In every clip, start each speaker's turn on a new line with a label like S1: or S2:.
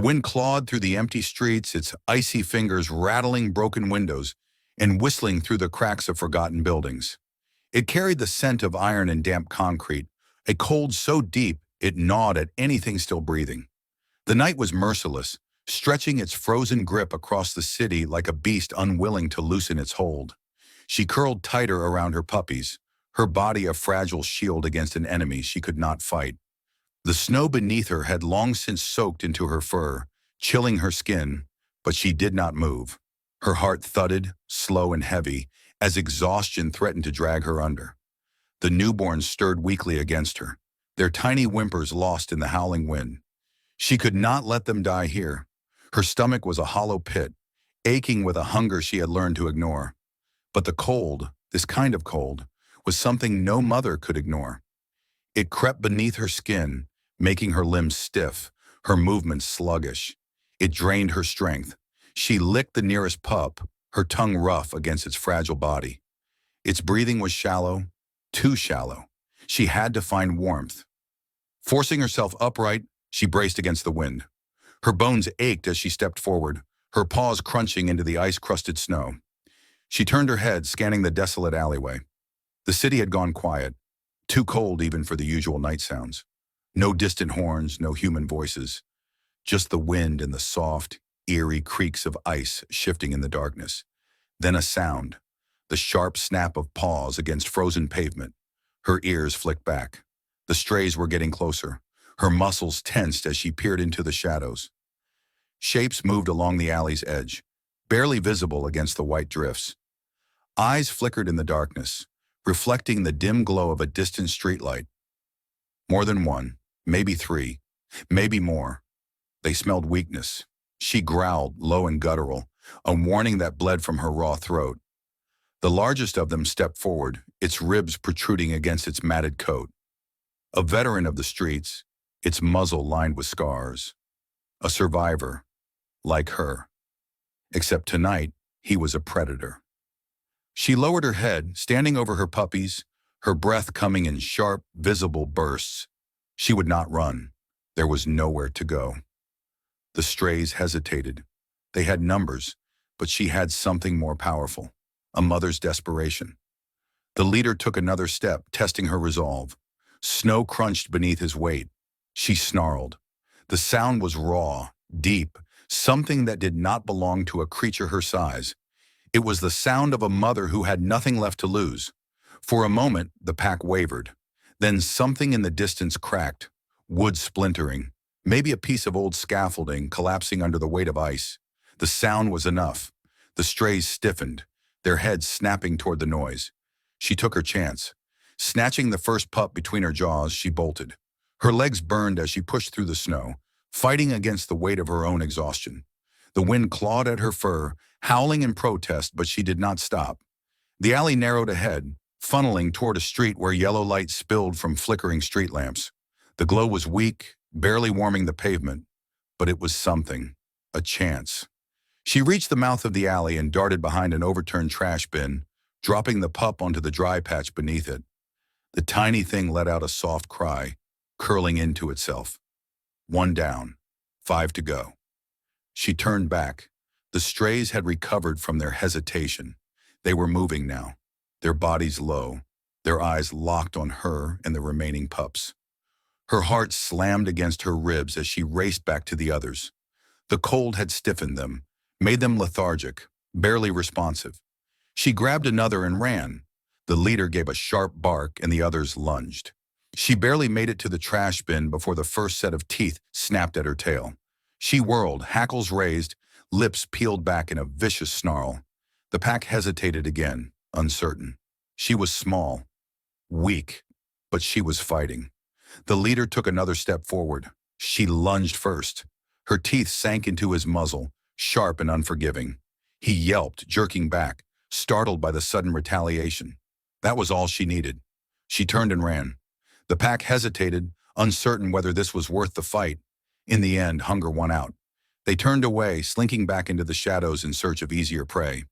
S1: wind clawed through the empty streets, its icy fingers rattling broken windows and whistling through the cracks of forgotten buildings. It carried the scent of iron and damp concrete, a cold so deep it gnawed at anything still breathing. The night was merciless, stretching its frozen grip across the city like a beast unwilling to loosen its hold. She curled tighter around her puppies, her body a fragile shield against an enemy she could not fight. The snow beneath her had long since soaked into her fur, chilling her skin, but she did not move. Her heart thudded, slow and heavy, as exhaustion threatened to drag her under. The newborns stirred weakly against her, their tiny whimpers lost in the howling wind. She could not let them die here. Her stomach was a hollow pit, aching with a hunger she had learned to ignore. But the cold, this kind of cold, was something no mother could ignore. It crept beneath her skin, making her limbs stiff, her movements sluggish. It drained her strength. She licked the nearest pup, her tongue rough against its fragile body. Its breathing was shallow, too shallow. She had to find warmth. Forcing herself upright, she braced against the wind. Her bones ached as she stepped forward, her paws crunching into the ice-crusted snow. She turned her head, scanning the desolate alleyway. The city had gone quiet, too cold even for the usual night sounds. No distant horns, no human voices. Just the wind and the soft, eerie creaks of ice shifting in the darkness. Then a sound, the sharp snap of paws against frozen pavement. Her ears flicked back. The strays were getting closer. Her muscles tensed as she peered into the shadows. Shapes moved along the alley's edge, barely visible against the white drifts. Eyes flickered in the darkness, reflecting the dim glow of a distant streetlight. More than one, maybe three, maybe more. They smelled weakness. She growled, low and guttural, a warning that bled from her raw throat. The largest of them stepped forward, its ribs protruding against its matted coat. A veteran of the streets, its muzzle lined with scars. A survivor, like her. Except tonight, he was a predator. She lowered her head, standing over her puppies, her breath coming in sharp, visible bursts. She would not run. There was nowhere to go. The strays hesitated. They had numbers, but she had something more powerful, a mother's desperation. The leader took another step, testing her resolve. Snow crunched beneath his weight. She snarled. The sound was raw, deep, something that did not belong to a creature her size. It was the sound of a mother who had nothing left to lose. For a moment, the pack wavered. Then something in the distance cracked, wood splintering, maybe a piece of old scaffolding collapsing under the weight of ice. The sound was enough. The strays stiffened, their heads snapping toward the noise. She took her chance. Snatching the first pup between her jaws, she bolted. Her legs burned as she pushed through the snow, fighting against the weight of her own exhaustion. The wind clawed at her fur, howling in protest, but she did not stop. The alley narrowed ahead, funneling toward a street where yellow light spilled from flickering street lamps. The glow was weak, barely warming the pavement, but it was something, a chance. She reached the mouth of the alley and darted behind an overturned trash bin, dropping the pup onto the dry patch beneath it. The tiny thing let out a soft cry, curling into itself. 1 down, 5 to go. She turned back. The strays had recovered from their hesitation. They were moving now, their bodies low, their eyes locked on her and the remaining pups. Her heart slammed against her ribs as she raced back to the others. The cold had stiffened them, made them lethargic, barely responsive. She grabbed another and ran. The leader gave a sharp bark and the others lunged. She barely made it to the trash bin before the first set of teeth snapped at her tail. She whirled, hackles raised, lips peeled back in a vicious snarl. The pack hesitated again, uncertain. She was small, weak, but she was fighting. The leader took another step forward. She lunged first. Her teeth sank into his muzzle, sharp and unforgiving. He yelped, jerking back, startled by the sudden retaliation. That was all she needed. She turned and ran. The pack hesitated, uncertain whether this was worth the fight. In the end, hunger won out. They turned away, slinking back into the shadows in search of easier prey.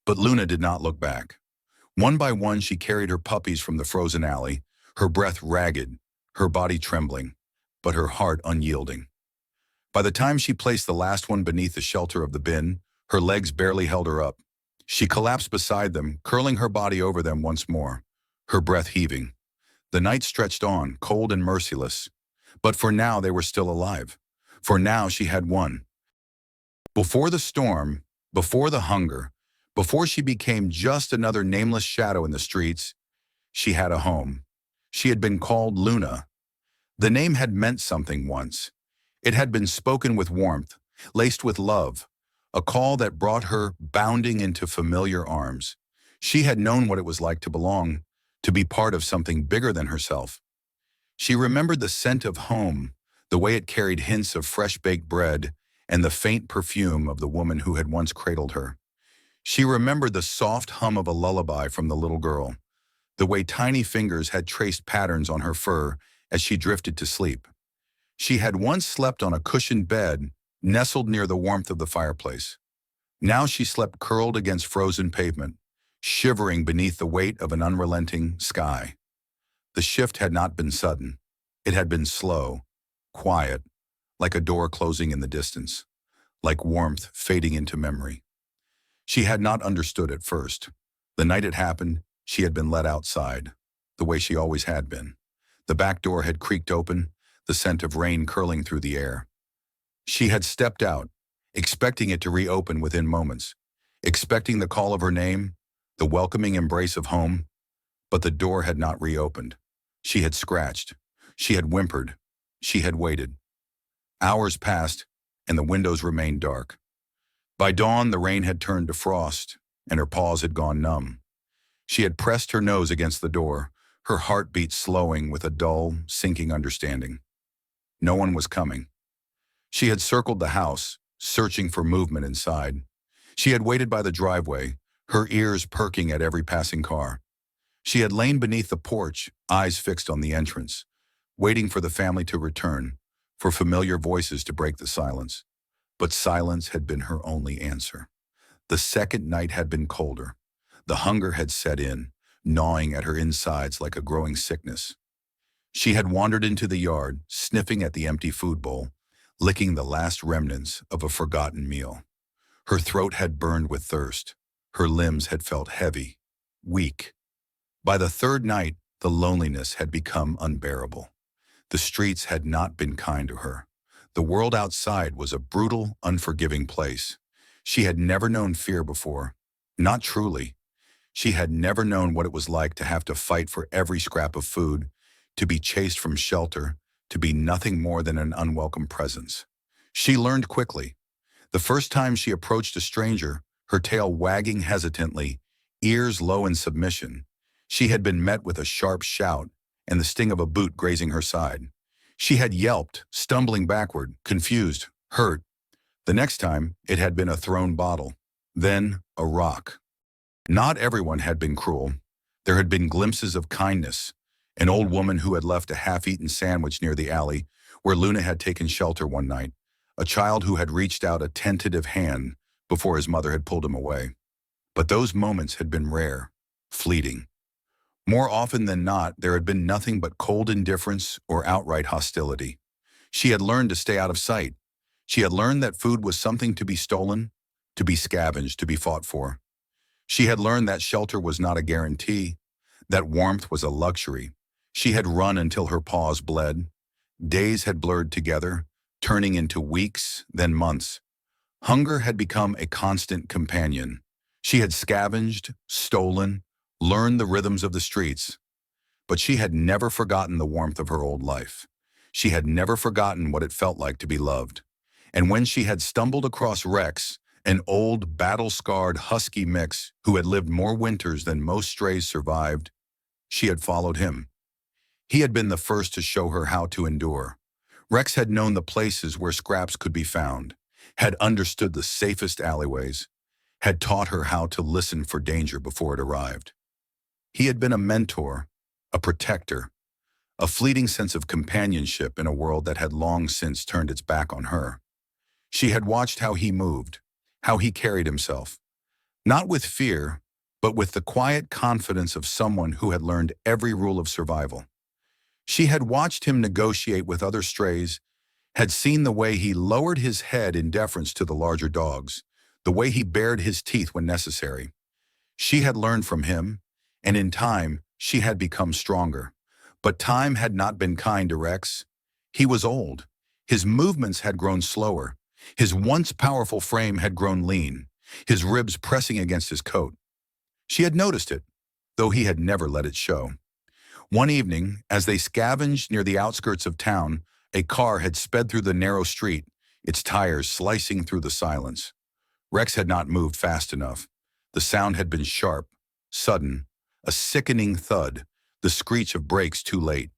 S1: But Luna did not look back. One by one, she carried her puppies from the frozen alley, her breath ragged, her body trembling, but her heart unyielding. By the time she placed the last one beneath the shelter of the bin, her legs barely held her up. She collapsed beside them, curling her body over them once more, her breath heaving. The night stretched on, cold and merciless. But for now they were still alive. For now she had won. Before the storm, before the hunger, before she became just another nameless shadow in the streets, she had a home. She had been called Luna. The name had meant something once. It had been spoken with warmth, laced with love, a call that brought her bounding into familiar arms. She had known what it was like to belong, to be part of something bigger than herself. She remembered the scent of home, the way it carried hints of fresh-baked bread, and the faint perfume of the woman who had once cradled her. She remembered the soft hum of a lullaby from the little girl, the way tiny fingers had traced patterns on her fur as she drifted to sleep. She had once slept on a cushioned bed, nestled near the warmth of the fireplace. Now she slept curled against frozen pavement, shivering beneath the weight of an unrelenting sky. The shift had not been sudden. It had been slow, quiet, like a door closing in the distance, like warmth fading into memory. She had not understood at first. The night it happened, she had been let outside, the way she always had been. The back door had creaked open, the scent of rain curling through the air. She had stepped out, expecting it to reopen within moments, expecting the call of her name, the welcoming embrace of home, but the door had not reopened. She had scratched. She had whimpered. She had waited. Hours passed, and the windows remained dark. By dawn, the rain had turned to frost, and her paws had gone numb. She had pressed her nose against the door, her heartbeat slowing with a dull, sinking understanding. No one was coming. She had circled the house, searching for movement inside. She had waited by the driveway, her ears perking at every passing car. She had lain beneath the porch, eyes fixed on the entrance, waiting for the family to return, for familiar voices to break the silence. But silence had been her only answer. The second night had been colder. The hunger had set in, gnawing at her insides like a growing sickness. She had wandered into the yard, sniffing at the empty food bowl, licking the last remnants of a forgotten meal. Her throat had burned with thirst. Her limbs had felt heavy, weak. By the third night, the loneliness had become unbearable. The streets had not been kind to her. The world outside was a brutal, unforgiving place. She had never known fear before. Not truly. She had never known what it was like to have to fight for every scrap of food, to be chased from shelter, to be nothing more than an unwelcome presence. She learned quickly. The first time she approached a stranger, her tail wagging hesitantly, ears low in submission, she had been met with a sharp shout and the sting of a boot grazing her side. She had yelped, stumbling backward, confused, hurt. The next time, it had been a thrown bottle, then a rock. Not everyone had been cruel. There had been glimpses of kindness. An old woman who had left a half-eaten sandwich near the alley where Luna had taken shelter one night. A child who had reached out a tentative hand before his mother had pulled him away. But those moments had been rare, fleeting. More often than not, there had been nothing but cold indifference or outright hostility. She had learned to stay out of sight. She had learned that food was something to be stolen, to be scavenged, to be fought for. She had learned that shelter was not a guarantee, that warmth was a luxury. She had run until her paws bled. Days had blurred together, turning into weeks, then months. Hunger had become a constant companion. She had scavenged, stolen, learned the rhythms of the streets. But she had never forgotten the warmth of her old life. She had never forgotten what it felt like to be loved. And when she had stumbled across Rex, an old, battle-scarred husky mix who had lived more winters than most strays survived, she had followed him. He had been the first to show her how to endure. Rex had known the places where scraps could be found, had understood the safest alleyways, had taught her how to listen for danger before it arrived. He had been a mentor, a protector, a fleeting sense of companionship in a world that had long since turned its back on her. She had watched how he moved, how he carried himself, not with fear, but with the quiet confidence of someone who had learned every rule of survival. She had watched him negotiate with other strays, had seen the way he lowered his head in deference to the larger dogs, the way he bared his teeth when necessary. She had learned from him, and in time, she had become stronger. But time had not been kind to Rex. He was old. His movements had grown slower. His once powerful frame had grown lean, his ribs pressing against his coat. She had noticed it, though he had never let it show. One evening, as they scavenged near the outskirts of town, a car had sped through the narrow street, its tires slicing through the silence. Rex had not moved fast enough. The sound had been sharp, sudden, a sickening thud, the screech of brakes too late.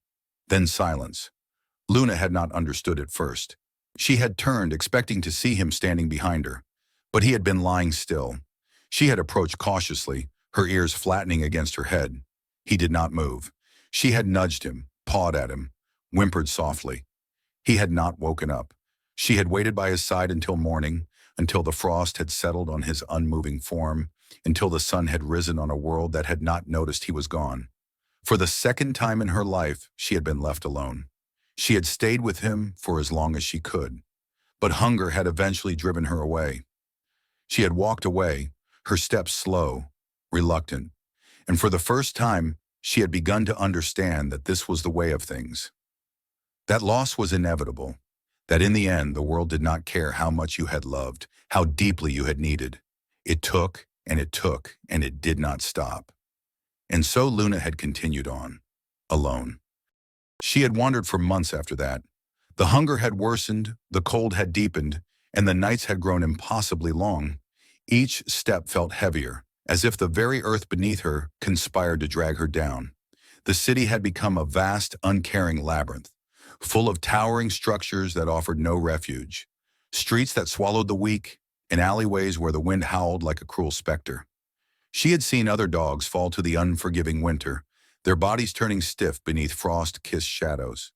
S1: Then silence. Luna had not understood at first. She had turned, expecting to see him standing behind her. But he had been lying still. She had approached cautiously, her ears flattening against her head. He did not move. She had nudged him, pawed at him, whimpered softly. He had not woken up. She had waited by his side until morning, until the frost had settled on his unmoving form, until the sun had risen on a world that had not noticed he was gone. For the second time in her life, she had been left alone. She had stayed with him for as long as she could. But hunger had eventually driven her away. She had walked away, her steps slow, reluctant, and for the first time, she had begun to understand that this was the way of things. That loss was inevitable, that in the end the world did not care how much you had loved, how deeply you had needed. It took, and it took, and it did not stop. And so Luna had continued on, alone. She had wandered for months after that. The hunger had worsened, the cold had deepened, and the nights had grown impossibly long. Each step felt heavier, as if the very earth beneath her conspired to drag her down. The city had become a vast, uncaring labyrinth, full of towering structures that offered no refuge, streets that swallowed the weak, and alleyways where the wind howled like a cruel specter. She had seen other dogs fall to the unforgiving winter, their bodies turning stiff beneath frost-kissed shadows.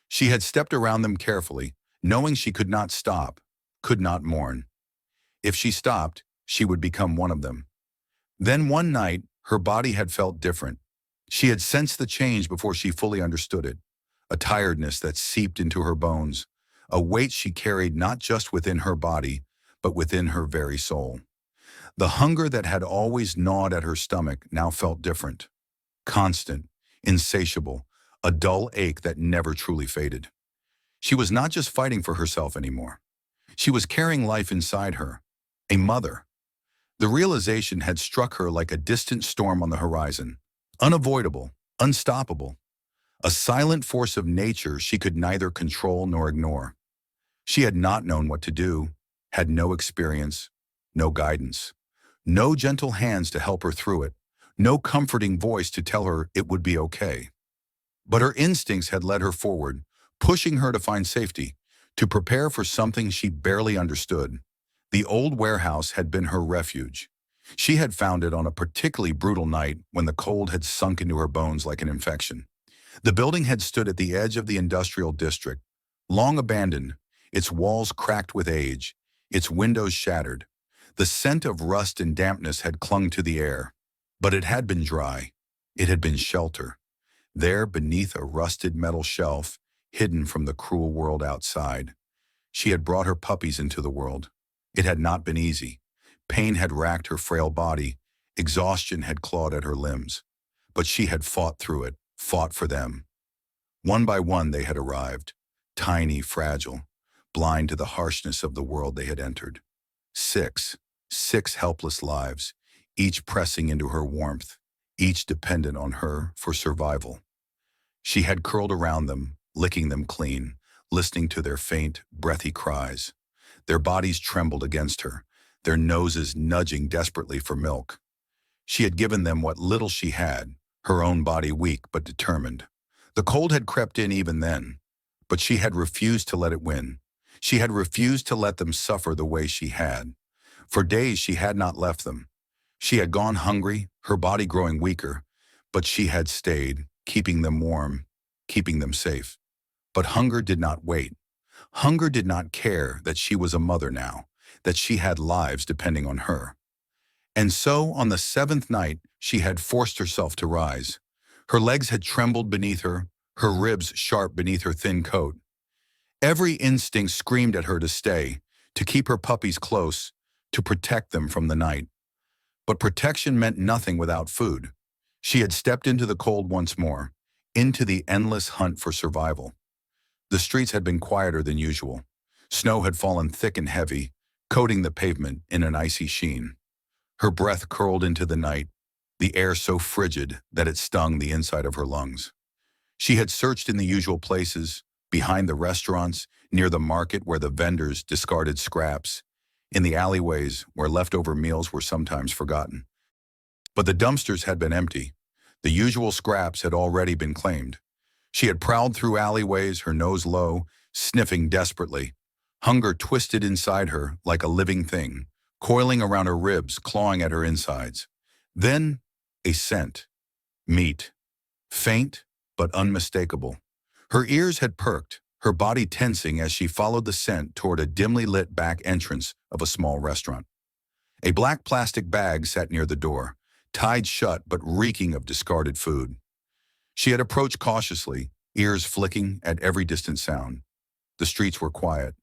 S1: She had stepped around them carefully, knowing she could not stop, could not mourn. If she stopped, she would become one of them. Then one night, her body had felt different. She had sensed the change before she fully understood it, a tiredness that seeped into her bones, a weight she carried not just within her body, but within her very soul. The hunger that had always gnawed at her stomach now felt different, constant, insatiable, a dull ache that never truly faded. She was not just fighting for herself anymore. She was carrying life inside her, a mother. The realization had struck her like a distant storm on the horizon, unavoidable, unstoppable, a silent force of nature she could neither control nor ignore. She had not known what to do, had no experience, no guidance, no gentle hands to help her through it, no comforting voice to tell her it would be okay. But her instincts had led her forward, pushing her to find safety, to prepare for something she barely understood. The old warehouse had been her refuge. She had found it on a particularly brutal night when the cold had sunk into her bones like an infection. The building had stood at the edge of the industrial district, long abandoned, its walls cracked with age, its windows shattered. The scent of rust and dampness had clung to the air. But it had been dry. It had been shelter. There, beneath a rusted metal shelf, hidden from the cruel world outside, she had brought her puppies into the world. It had not been easy. Pain had racked her frail body. Exhaustion had clawed at her limbs. But she had fought through it, fought for them. One by one they had arrived, tiny, fragile, blind to the harshness of the world they had entered. Six helpless lives, each pressing into her warmth, each dependent on her for survival. She had curled around them, licking them clean, listening to their faint, breathy cries. Their bodies trembled against her, their noses nudging desperately for milk. She had given them what little she had, her own body weak but determined. The cold had crept in even then, but she had refused to let it win. She had refused to let them suffer the way she had. For days she had not left them. She had gone hungry, her body growing weaker, but she had stayed, keeping them warm, keeping them safe. But hunger did not wait. Hunger did not care that she was a mother now, that she had lives depending on her. And so, on the seventh night, she had forced herself to rise. Her legs had trembled beneath her, her ribs sharp beneath her thin coat. Every instinct screamed at her to stay, to keep her puppies close, to protect them from the night. But protection meant nothing without food. She had stepped into the cold once more, into the endless hunt for survival. The streets had been quieter than usual. Snow had fallen thick and heavy, coating the pavement in an icy sheen. Her breath curled into the night, the air so frigid that it stung the inside of her lungs. She had searched in the usual places, behind the restaurants, near the market where the vendors discarded scraps, in the alleyways where leftover meals were sometimes forgotten. But the dumpsters had been empty. The usual scraps had already been claimed. She had prowled through alleyways, her nose low, sniffing desperately. Hunger twisted inside her like a living thing, coiling around her ribs, clawing at her insides. Then, a scent. Meat. Faint, but unmistakable. Her ears had perked, her body tensing as she followed the scent toward a dimly lit back entrance of a small restaurant. A black plastic bag sat near the door, tied shut but reeking of discarded food. She had approached cautiously, ears flicking at every distant sound. The streets were quiet.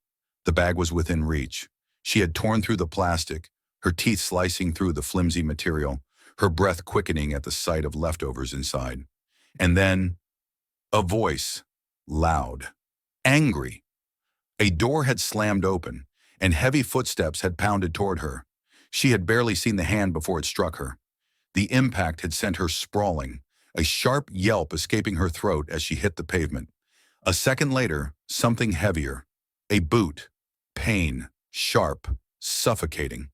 S1: The bag was within reach. She had torn through the plastic, her teeth slicing through the flimsy material, her breath quickening at the sight of leftovers inside. And then, a voice, loud, angry. A door had slammed open, and heavy footsteps had pounded toward her. She had barely seen the hand before it struck her. The impact had sent her sprawling, a sharp yelp escaping her throat as she hit the pavement. A second later, something heavier. A boot. Pain. Sharp. Suffocating.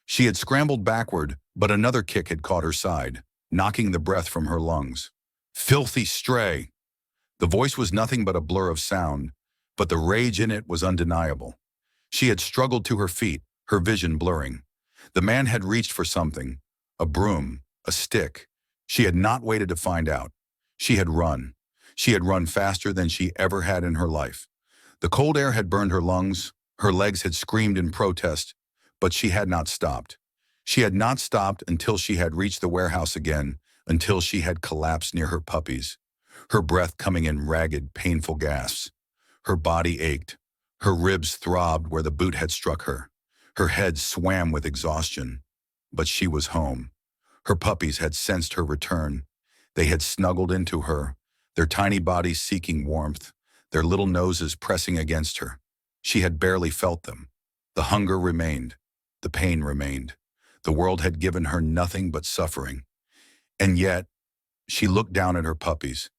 S1: She had scrambled backward, but another kick had caught her side, knocking the breath from her lungs. Filthy stray! The voice was nothing but a blur of sound, but the rage in it was undeniable. She had struggled to her feet, her vision blurring. The man had reached for something, a broom, a stick. She had not waited to find out. She had run. She had run faster than she ever had in her life. The cold air had burned her lungs, her legs had screamed in protest, but she had not stopped. She had not stopped until she had reached the warehouse again, until she had collapsed near her puppies, her breath coming in ragged, painful gasps. Her body ached. Her ribs throbbed where the boot had struck her. Her head swam with exhaustion. But she was home. Her puppies had sensed her return. They had snuggled into her, their tiny bodies seeking warmth, their little noses pressing against her. She had barely felt them. The hunger remained. The pain remained. The world had given her nothing but suffering. And yet, she looked down at her puppies,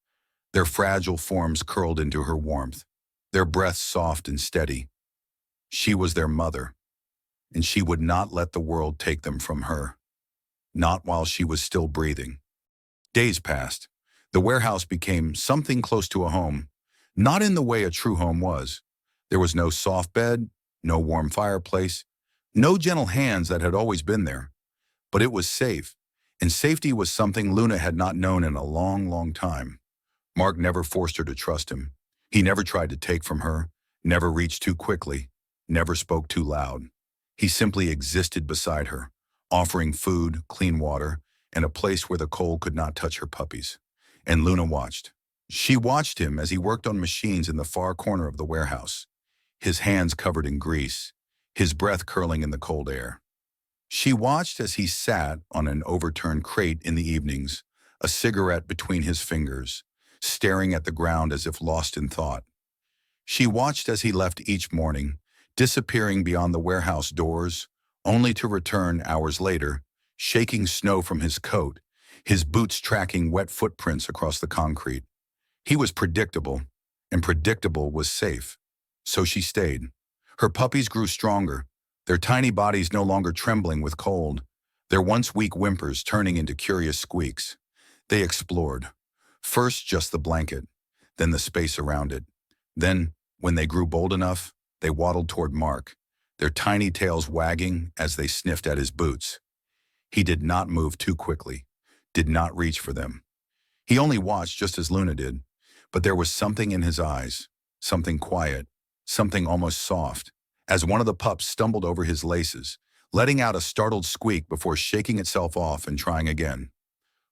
S1: their fragile forms curled into her warmth, their breaths soft and steady. She was their mother, and she would not let the world take them from her, not while she was still breathing. Days passed. The warehouse became something close to a home, not in the way a true home was. There was no soft bed, no warm fireplace, no gentle hands that had always been there. But it was safe, and safety was something Luna had not known in a long, long time. Mark never forced her to trust him. He never tried to take from her, never reached too quickly, never spoke too loud. He simply existed beside her, offering food, clean water, and a place where the cold could not touch her puppies. And Luna watched. She watched him as he worked on machines in the far corner of the warehouse, his hands covered in grease, his breath curling in the cold air. She watched as he sat on an overturned crate in the evenings, a cigarette between his fingers, staring at the ground as if lost in thought. She watched as he left each morning, disappearing beyond the warehouse doors, only to return hours later, shaking snow from his coat, his boots tracking wet footprints across the concrete. He was predictable, and predictable was safe. So she stayed. Her puppies grew stronger, their tiny bodies no longer trembling with cold, their once weak whimpers turning into curious squeaks. They explored. First just the blanket, then the space around it. Then, when they grew bold enough, they waddled toward Mark, their tiny tails wagging as they sniffed at his boots. He did not move too quickly, did not reach for them. He only watched just as Luna did, but there was something in his eyes, something quiet, something almost soft, as one of the pups stumbled over his laces, letting out a startled squeak before shaking itself off and trying again.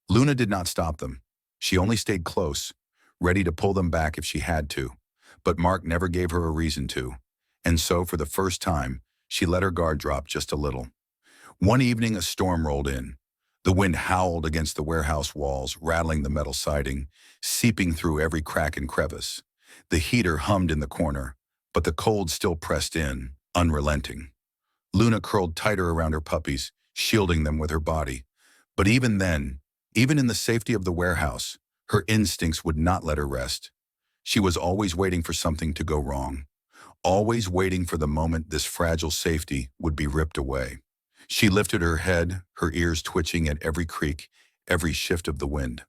S1: Luna did not stop them. She only stayed close, ready to pull them back if she had to. But Mark never gave her a reason to. And so, for the first time, she let her guard drop just a little. One evening, a storm rolled in. The wind howled against the warehouse walls, rattling the metal siding, seeping through every crack and crevice. The heater hummed in the corner, but the cold still pressed in, unrelenting. Luna curled tighter around her puppies, shielding them with her body. But even then, even in the safety of the warehouse, her instincts would not let her rest. She was always waiting for something to go wrong, always waiting for the moment this fragile safety would be ripped away. She lifted her head, her ears twitching at every creak, every shift of the wind.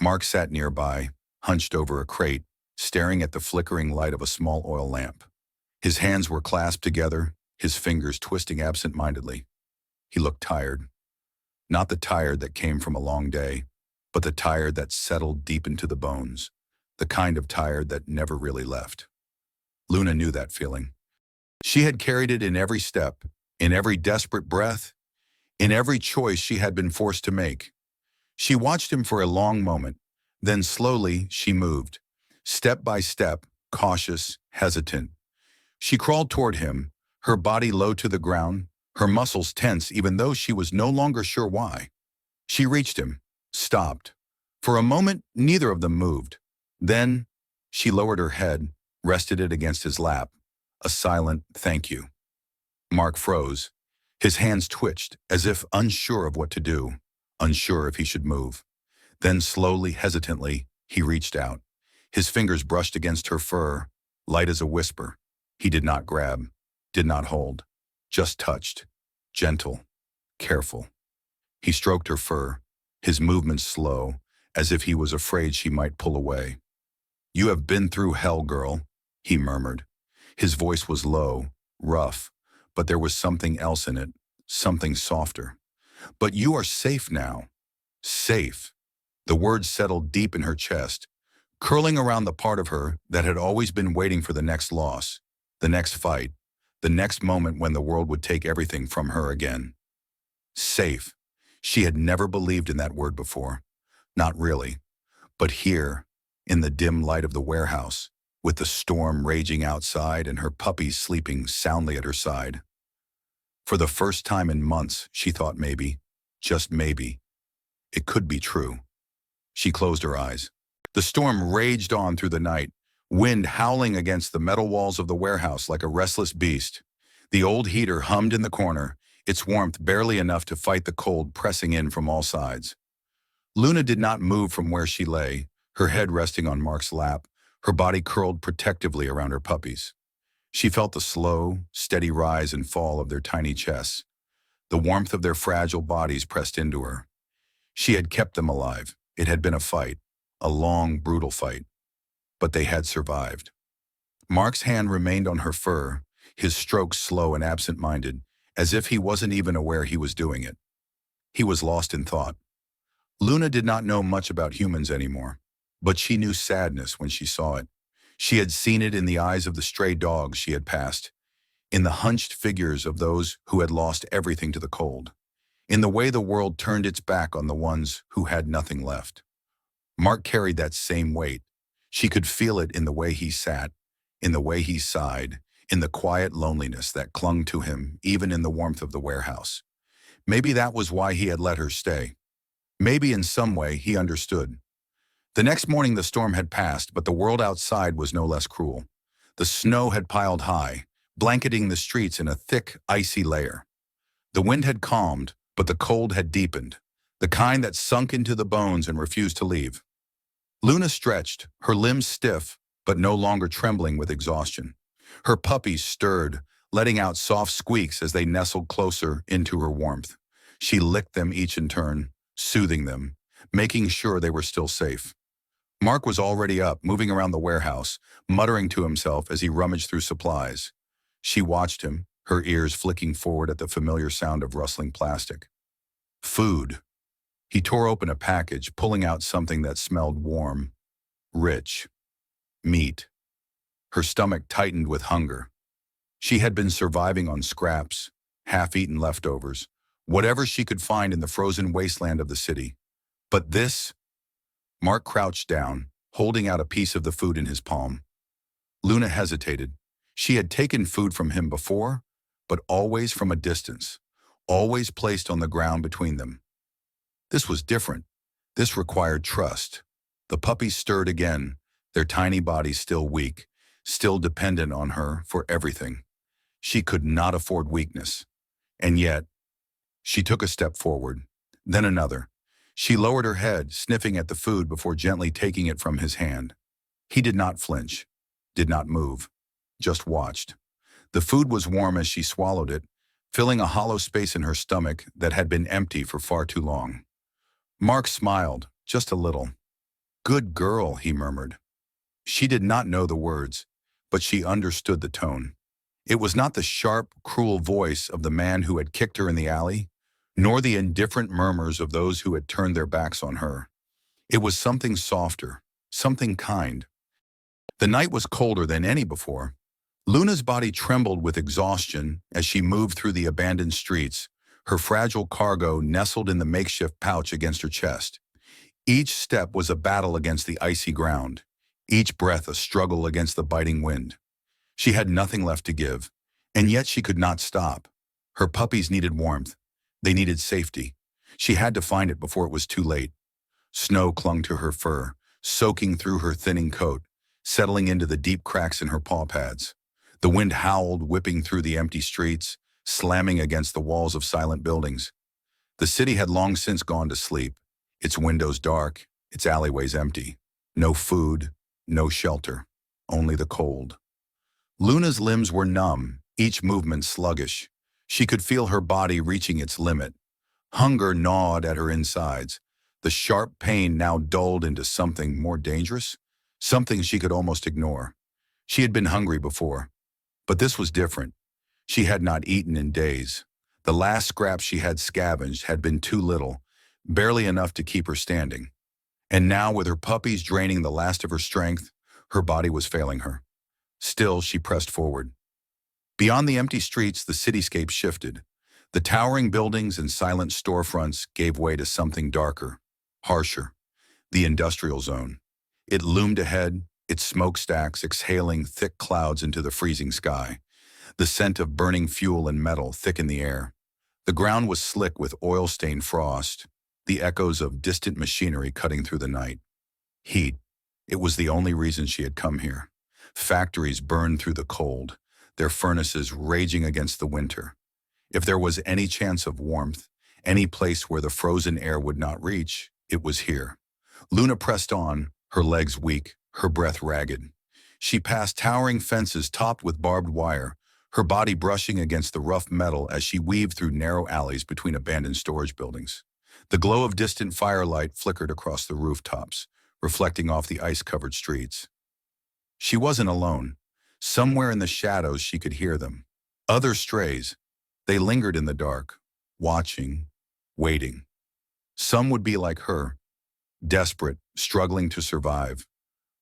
S1: Mark sat nearby, hunched over a crate, staring at the flickering light of a small oil lamp. His hands were clasped together, his fingers twisting absent-mindedly. He looked tired. Not the tired that came from a long day, but the tired that settled deep into the bones, the kind of tired that never really left. Luna knew that feeling. She had carried it in every step, in every desperate breath, in every choice she had been forced to make. She watched him for a long moment, then slowly she moved, step by step, cautious, hesitant. She crawled toward him, her body low to the ground, her muscles tense even though she was no longer sure why. She reached him, stopped. For a moment, neither of them moved. Then, she lowered her head, rested it against his lap, a silent thank you. Mark froze. His hands twitched, as if unsure of what to do, unsure if he should move. Then slowly, hesitantly, he reached out. His fingers brushed against her fur, light as a whisper. He did not grab, did not hold, just touched, gentle, careful. He stroked her fur, his movements slow, as if he was afraid she might pull away. "You have been through hell, girl," he murmured. His voice was low, rough, but there was something else in it, something softer. "But you are safe now." Safe. The words settled deep in her chest, curling around the part of her that had always been waiting for the next loss, the next fight, the next moment when the world would take everything from her again. Safe. She had never believed in that word before. Not really. But here, in the dim light of the warehouse, with the storm raging outside and her puppies sleeping soundly at her side. For the first time in months, she thought maybe, just maybe, it could be true. She closed her eyes. The storm raged on through the night, wind howling against the metal walls of the warehouse like a restless beast. The old heater hummed in the corner, its warmth barely enough to fight the cold pressing in from all sides. Luna did not move from where she lay, her head resting on Mark's lap, her body curled protectively around her puppies. She felt the slow, steady rise and fall of their tiny chests. The warmth of their fragile bodies pressed into her. She had kept them alive. It had been a fight, a long, brutal fight. But they had survived. Mark's hand remained on her fur, his strokes slow and absent-minded, as if he wasn't even aware he was doing it. He was lost in thought. Luna did not know much about humans anymore, but she knew sadness when she saw it. She had seen it in the eyes of the stray dogs she had passed, in the hunched figures of those who had lost everything to the cold, in the way the world turned its back on the ones who had nothing left. Mark carried that same weight. She could feel it in the way he sat, in the way he sighed, in the quiet loneliness that clung to him even in the warmth of the warehouse. Maybe that was why he had let her stay. Maybe in some way he understood. The next morning the storm had passed, but the world outside was no less cruel. The snow had piled high, blanketing the streets in a thick, icy layer. The wind had calmed, but the cold had deepened, the kind that sunk into the bones and refused to leave. Luna stretched, her limbs stiff, but no longer trembling with exhaustion. Her puppies stirred, letting out soft squeaks as they nestled closer into her warmth. She licked them each in turn, soothing them, making sure they were still safe. Mark was already up, moving around the warehouse, muttering to himself as he rummaged through supplies. She watched him, her ears flicking forward at the familiar sound of rustling plastic. Food. He tore open a package, pulling out something that smelled warm, rich. Meat. Her stomach tightened with hunger. She had been surviving on scraps, half-eaten leftovers, whatever she could find in the frozen wasteland of the city. But this? Mark crouched down, holding out a piece of the food in his palm. Luna hesitated. She had taken food from him before, but always from a distance, always placed on the ground between them. This was different. This required trust. The puppies stirred again, their tiny bodies still weak, still dependent on her for everything. She could not afford weakness. And yet, she took a step forward, then another. She lowered her head, sniffing at the food before gently taking it from his hand. He did not flinch, did not move, just watched. The food was warm as she swallowed it, filling a hollow space in her stomach that had been empty for far too long. Mark smiled, just a little. "Good girl," he murmured. She did not know the words, but she understood the tone. It was not the sharp, cruel voice of the man who had kicked her in the alley, nor the indifferent murmurs of those who had turned their backs on her. It was something softer, something kind. The night was colder than any before. Luna's body trembled with exhaustion as she moved through the abandoned streets, her fragile cargo nestled in the makeshift pouch against her chest. Each step was a battle against the icy ground, each breath a struggle against the biting wind. She had nothing left to give, and yet she could not stop. Her puppies needed warmth. They needed safety. She had to find it before it was too late. Snow clung to her fur, soaking through her thinning coat, settling into the deep cracks in her paw pads. The wind howled, whipping through the empty streets, slamming against the walls of silent buildings. The city had long since gone to sleep, its windows dark, its alleyways empty. No food, no shelter, only the cold. Luna's limbs were numb, each movement sluggish. She could feel her body reaching its limit. Hunger gnawed at her insides. The sharp pain now dulled into something more dangerous, something she could almost ignore. She had been hungry before, but this was different. She had not eaten in days. The last scraps she had scavenged had been too little, barely enough to keep her standing. And now, with her puppies draining the last of her strength, her body was failing her. Still, she pressed forward. Beyond the empty streets, the cityscape shifted. The towering buildings and silent storefronts gave way to something darker, harsher, the industrial zone. It loomed ahead, its smokestacks exhaling thick clouds into the freezing sky. The scent of burning fuel and metal thick in the air. The ground was slick with oil-stained frost, the echoes of distant machinery cutting through the night. Heat. It was the only reason she had come here. Factories burned through the cold, their furnaces raging against the winter. If there was any chance of warmth, any place where the frozen air would not reach, it was here. Luna pressed on, her legs weak, her breath ragged. She passed towering fences topped with barbed wire, her body brushing against the rough metal as she weaved through narrow alleys between abandoned storage buildings. The glow of distant firelight flickered across the rooftops, reflecting off the ice-covered streets. She wasn't alone. Somewhere in the shadows she could hear them. Other strays. They lingered in the dark, watching, waiting. Some would be like her, desperate, struggling to survive.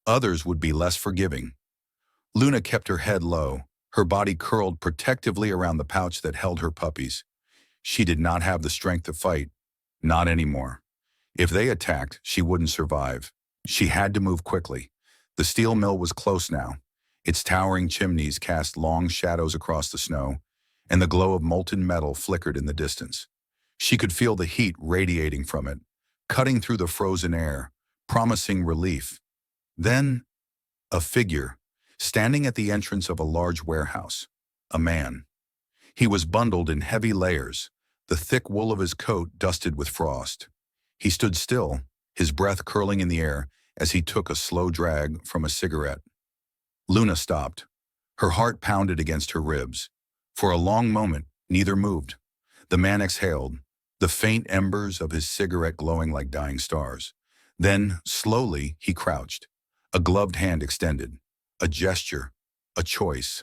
S1: Others would be less forgiving. Luna kept her head low, her body curled protectively around the pouch that held her puppies. She did not have the strength to fight. Not anymore. If they attacked, she wouldn't survive. She had to move quickly. The steel mill was close now. Its towering chimneys cast long shadows across the snow, and the glow of molten metal flickered in the distance. She could feel the heat radiating from it, cutting through the frozen air, promising relief. Then, a figure, standing at the entrance of a large warehouse. A man. He was bundled in heavy layers, the thick wool of his coat dusted with frost. He stood still, his breath curling in the air as he took a slow drag from a cigarette. Luna stopped. Her heart pounded against her ribs. For a long moment, neither moved. The man exhaled, the faint embers of his cigarette glowing like dying stars. Then, slowly, he crouched, a gloved hand extended. A gesture, a choice.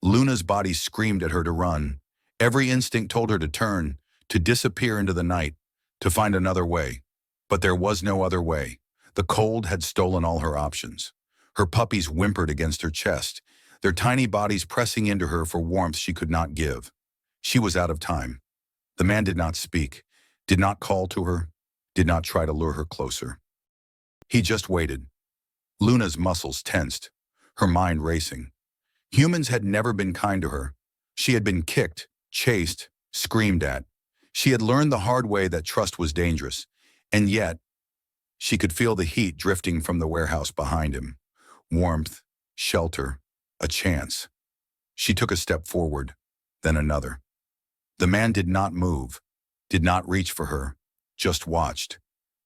S1: Luna's body screamed at her to run. Every instinct told her to turn, to disappear into the night, to find another way. But there was no other way. The cold had stolen all her options. Her puppies whimpered against her chest, their tiny bodies pressing into her for warmth she could not give. She was out of time. The man did not speak, did not call to her, did not try to lure her closer. He just waited. Luna's muscles tensed. her mind racing. Humans had never been kind to her. She had been kicked, chased, screamed at. She had learned the hard way that trust was dangerous, and yet she could feel the heat drifting from the warehouse behind him. Warmth, shelter, a chance. She took a step forward, then another. The man did not move, did not reach for her, just watched.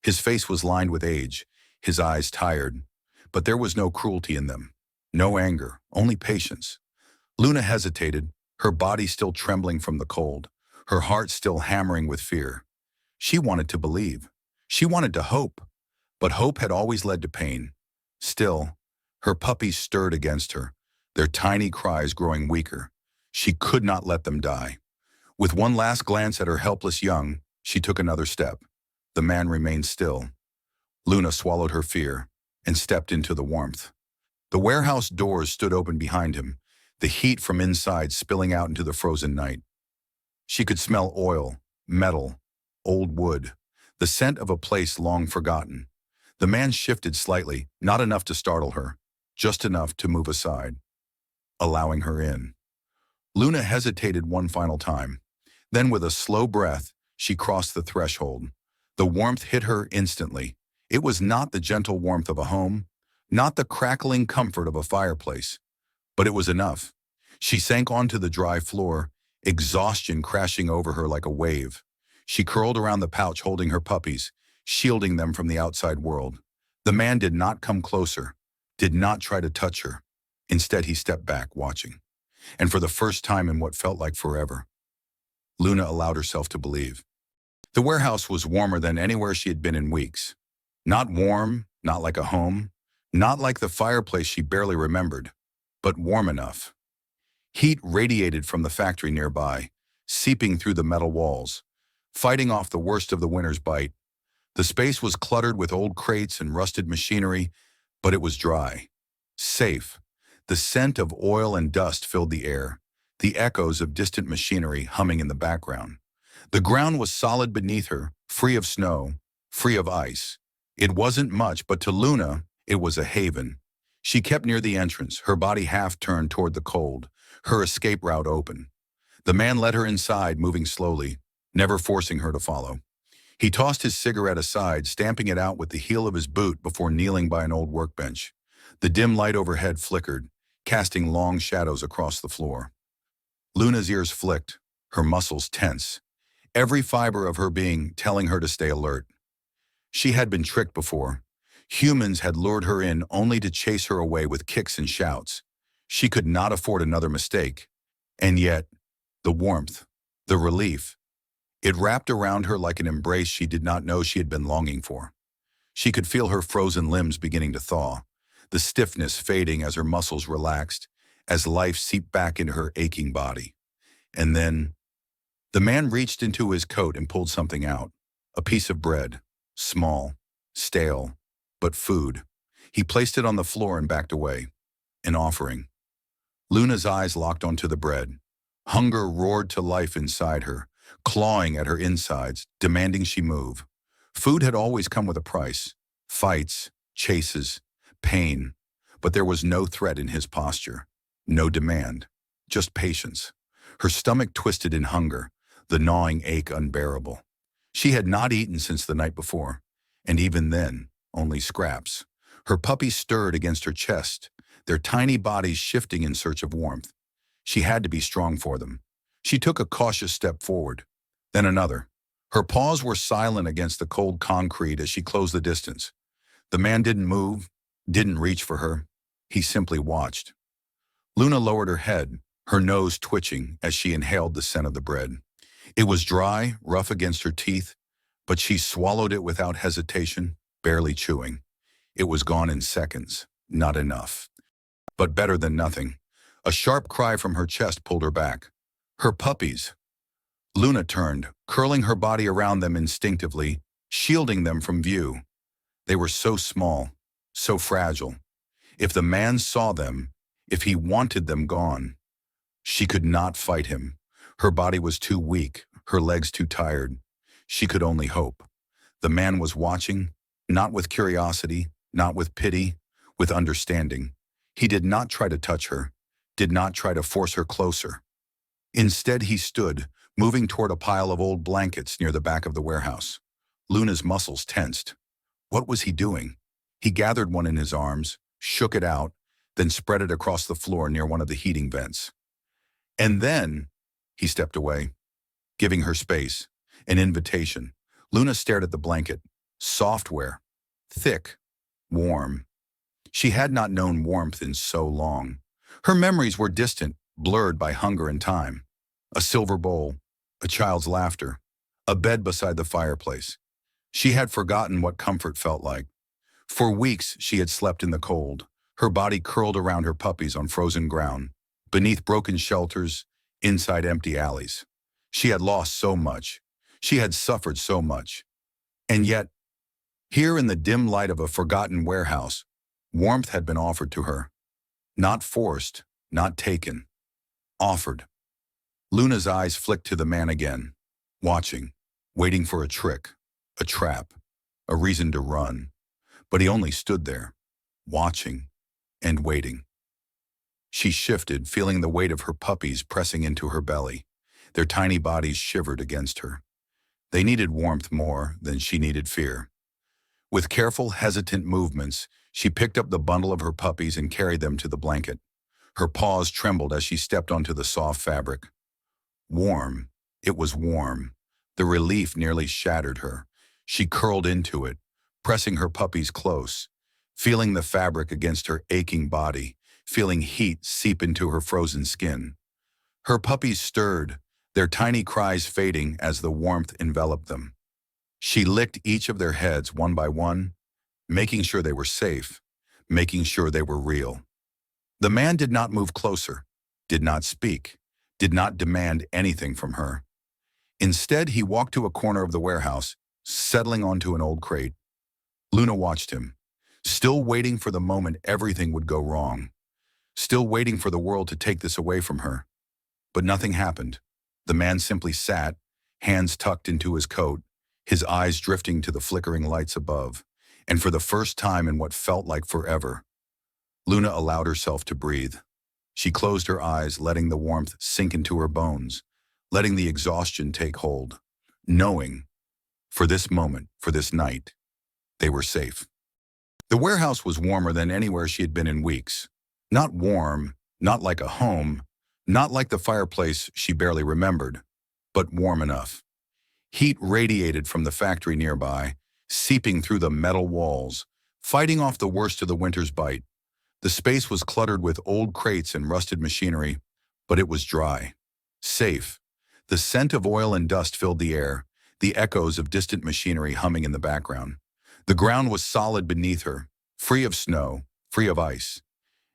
S1: His face was lined with age, his eyes tired, but there was no cruelty in them. No anger, only patience. Luna hesitated, her body still trembling from the cold, her heart still hammering with fear. She wanted to believe. She wanted to hope. But hope had always led to pain. Still, her puppies stirred against her, their tiny cries growing weaker. She could not let them die. With one last glance at her helpless young, she took another step. The man remained still. Luna swallowed her fear and stepped into the warmth. The warehouse doors stood open behind him, the heat from inside spilling out into the frozen night. She could smell oil, metal, old wood, the scent of a place long forgotten. The man shifted slightly, not enough to startle her, just enough to move aside, allowing her in. Luna hesitated one final time. Then with a slow breath, she crossed the threshold. The warmth hit her instantly. It was not the gentle warmth of a home, not the crackling comfort of a fireplace, but it was enough. She sank onto the dry floor, exhaustion crashing over her like a wave. She curled around the pouch holding her puppies, shielding them from the outside world. The man did not come closer, did not try to touch her. Instead, he stepped back, watching. And for the first time in what felt like forever, Luna allowed herself to believe. The warehouse was warmer than anywhere she had been in weeks. Not warm, not like a home, not like the fireplace she barely remembered, but warm enough. Heat radiated from the factory nearby, seeping through the metal walls, fighting off the worst of the winter's bite. The space was cluttered with old crates and rusted machinery, but it was dry, safe. The scent of oil and dust filled the air, the echoes of distant machinery humming in the background. The ground was solid beneath her, free of snow, free of ice. It wasn't much, but to Luna, it was a haven. She kept near the entrance, her body half turned toward the cold, her escape route open. The man led her inside, moving slowly, never forcing her to follow. He tossed his cigarette aside, stamping it out with the heel of his boot before kneeling by an old workbench. The dim light overhead flickered, casting long shadows across the floor. Luna's ears flicked, her muscles tense, every fiber of her being telling her to stay alert. She had been tricked before. Humans had lured her in only to chase her away with kicks and shouts. She could not afford another mistake. And yet, the warmth, the relief, it wrapped around her like an embrace she did not know she had been longing for. She could feel her frozen limbs beginning to thaw, the stiffness fading as her muscles relaxed, as life seeped back into her aching body. And then, the man reached into his coat and pulled something out, a piece of bread, small, stale, but food. He placed it on the floor and backed away, an offering. Luna's eyes locked onto the bread. Hunger roared to life inside her, clawing at her insides, demanding she move. Food had always come with a price, fights, chases, pain, but there was no threat in his posture, no demand, just patience. Her stomach twisted in hunger, the gnawing ache unbearable. She had not eaten since the night before, and even then, only scraps. Her puppies stirred against her chest, their tiny bodies shifting in search of warmth. She had to be strong for them. She took a cautious step forward, then another. Her paws were silent against the cold concrete as she closed the distance. The man didn't move, didn't reach for her. He simply watched. Luna lowered her head, her nose twitching as she inhaled the scent of the bread. It was dry, rough against her teeth, but she swallowed it without hesitation, barely chewing. It was gone in seconds, not enough. But better than nothing. A sharp cry from her chest pulled her back. Her puppies. Luna turned, curling her body around them instinctively, shielding them from view. They were so small, so fragile. If the man saw them, if he wanted them gone, she could not fight him. Her body was too weak, her legs too tired. She could only hope. The man was watching, not with curiosity, not with pity, with understanding. He did not try to touch her, did not try to force her closer. Instead, he stood, moving toward a pile of old blankets near the back of the warehouse. Luna's muscles tensed. What was he doing? He gathered one in his arms, shook it out, then spread it across the floor near one of the heating vents. And then he stepped away, giving her space, an invitation. Luna stared at the blanket. Software. Thick. Warm. She had not known warmth in so long. Her memories were distant, blurred by hunger and time. A silver bowl, a child's laughter, a bed beside the fireplace. She had forgotten what comfort felt like. For weeks she had slept in the cold, her body curled around her puppies on frozen ground, beneath broken shelters, inside empty alleys. She had lost so much. She had suffered so much. And yet, here in the dim light of a forgotten warehouse, warmth had been offered to her. Not forced, not taken. Offered. Luna's eyes flicked to the man again, watching, waiting for a trick, a trap, a reason to run. But he only stood there, watching and waiting. She shifted, feeling the weight of her puppies pressing into her belly. Their tiny bodies shivered against her. They needed warmth more than she needed fear. With careful, hesitant movements, she picked up the bundle of her puppies and carried them to the blanket. Her paws trembled as she stepped onto the soft fabric. Warm. It was warm. The relief nearly shattered her. She curled into it, pressing her puppies close, feeling the fabric against her aching body, feeling heat seep into her frozen skin. Her puppies stirred, their tiny cries fading as the warmth enveloped them. She licked each of their heads one by one, making sure they were safe, making sure they were real. The man did not move closer, did not speak, did not demand anything from her. Instead, he walked to a corner of the warehouse, settling onto an old crate. Luna watched him, still waiting for the moment everything would go wrong, still waiting for the world to take this away from her. But nothing happened. The man simply sat, hands tucked into his coat, his eyes drifting to the flickering lights above, and for the first time in what felt like forever, Luna allowed herself to breathe. She closed her eyes, letting the warmth sink into her bones, letting the exhaustion take hold, knowing, for this moment, for this night, they were safe. The warehouse was warmer than anywhere she had been in weeks. Not warm, not like a home, not like the fireplace she barely remembered, but warm enough. Heat radiated from the factory nearby, seeping through the metal walls, fighting off the worst of the winter's bite. The space was cluttered with old crates and rusted machinery, but it was dry, safe. The scent of oil and dust filled the air, the echoes of distant machinery humming in the background. The ground was solid beneath her, free of snow, free of ice.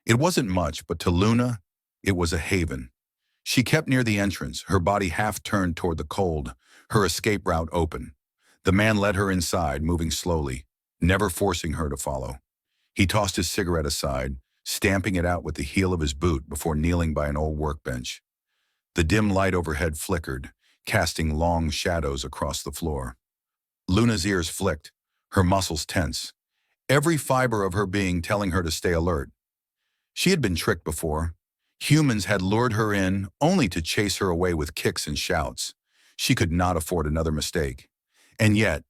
S1: It wasn't much, but to Luna, it was a haven. She kept near the entrance, her body half turned toward the cold, her escape route open. The man led her inside, moving slowly, never forcing her to follow. He tossed his cigarette aside, stamping it out with the heel of his boot before kneeling by an old workbench. The dim light overhead flickered, casting long shadows across the floor. Luna's ears flicked, her muscles tense, every fiber of her being telling her to stay alert. She had been tricked before. Humans had lured her in, only to chase her away with kicks and shouts. She could not afford another mistake. And yet,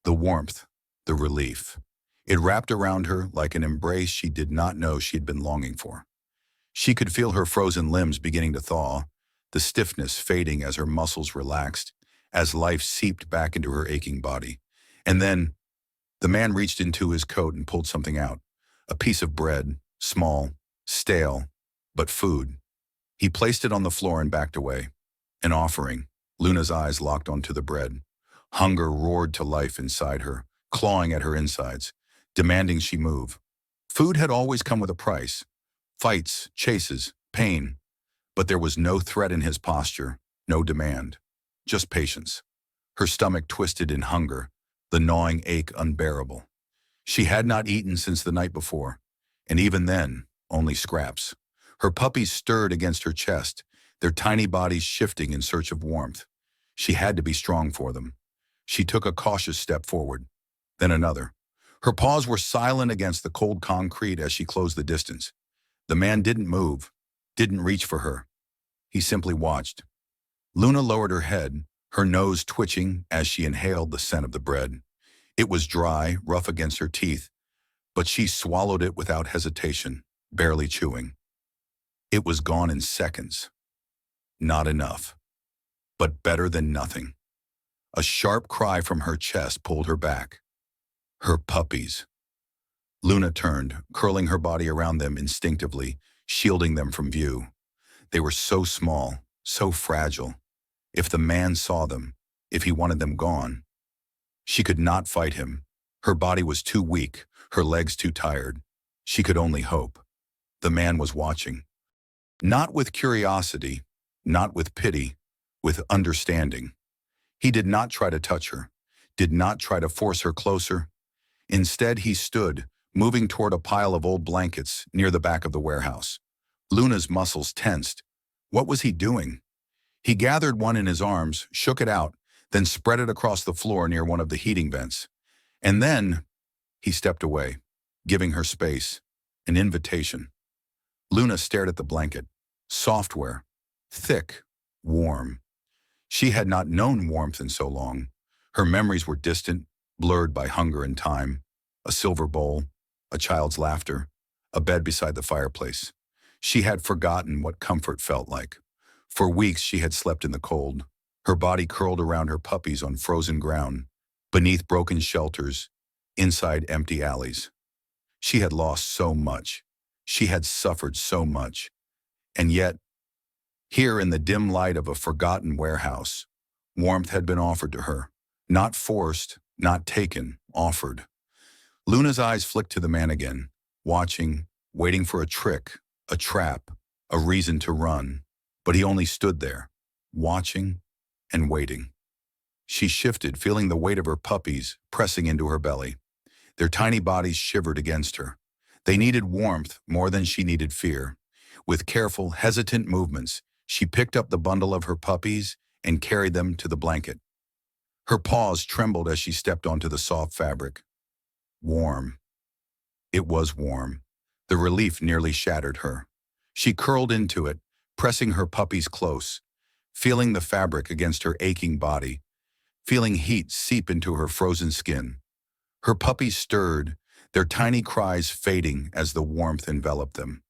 S1: the warmth, the relief. It wrapped around her like an embrace she did not know she had been longing for. She could feel her frozen limbs beginning to thaw, the stiffness fading as her muscles relaxed, as life seeped back into her aching body. And then, the man reached into his coat and pulled something out. A piece of bread, small, stale, but food. He placed it on the floor and backed away. An offering. Luna's eyes locked onto the bread. Hunger roared to life inside her, clawing at her insides, demanding she move. Food had always come with a price. Fights, chases, pain. But there was no threat in his posture, no demand. Just patience. Her stomach twisted in hunger, the gnawing ache unbearable. She had not eaten since the night before, and even then, only scraps. Her puppies stirred against her chest, their tiny bodies shifting in search of warmth. She had to be strong for them. She took a cautious step forward, then another. Her paws were silent against the cold concrete as she closed the distance. The man didn't move, didn't reach for her. He simply watched. Luna lowered her head, her nose twitching as she inhaled the scent of the bread. It was dry, rough against her teeth, but she swallowed it without hesitation, barely chewing. It was gone in seconds. Not enough, but better than nothing. A sharp cry from her chest pulled her back. Her puppies. Luna turned, curling her body around them instinctively, shielding them from view. They were so small, so fragile. If the man saw them, if he wanted them gone, she could not fight him. Her body was too weak, her legs too tired. She could only hope. The man was watching. Not with curiosity, not with pity, with understanding. He did not try to touch her, did not try to force her closer. Instead, he stood, moving toward a pile of old blankets near the back of the warehouse. Luna's muscles tensed. What was he doing? He gathered one in his arms, shook it out, then spread it across the floor near one of the heating vents. And then he stepped away, giving her space, an invitation. Luna stared at the blanket. Software, thick, warm. She had not known warmth in so long. Her memories were distant, blurred by hunger and time. A silver bowl, a child's laughter, a bed beside the fireplace. She had forgotten what comfort felt like. For weeks she had slept in the cold, her body curled around her puppies on frozen ground, beneath broken shelters, inside empty alleys. She had lost so much. She had suffered so much. And yet, here in the dim light of a forgotten warehouse, warmth had been offered to her. Not forced, not taken, offered. Luna's eyes flicked to the man again, watching, waiting for a trick, a trap, a reason to run. But he only stood there, watching and waiting. She shifted, feeling the weight of her puppies pressing into her belly. Their tiny bodies shivered against her. They needed warmth more than she needed fear. With careful, hesitant movements, she picked up the bundle of her puppies and carried them to the blanket. Her paws trembled as she stepped onto the soft fabric. Warm. It was warm. The relief nearly shattered her. She curled into it, pressing her puppies close, feeling the fabric against her aching body, feeling heat seep into her frozen skin. Her puppies stirred, their tiny cries fading as the warmth enveloped them.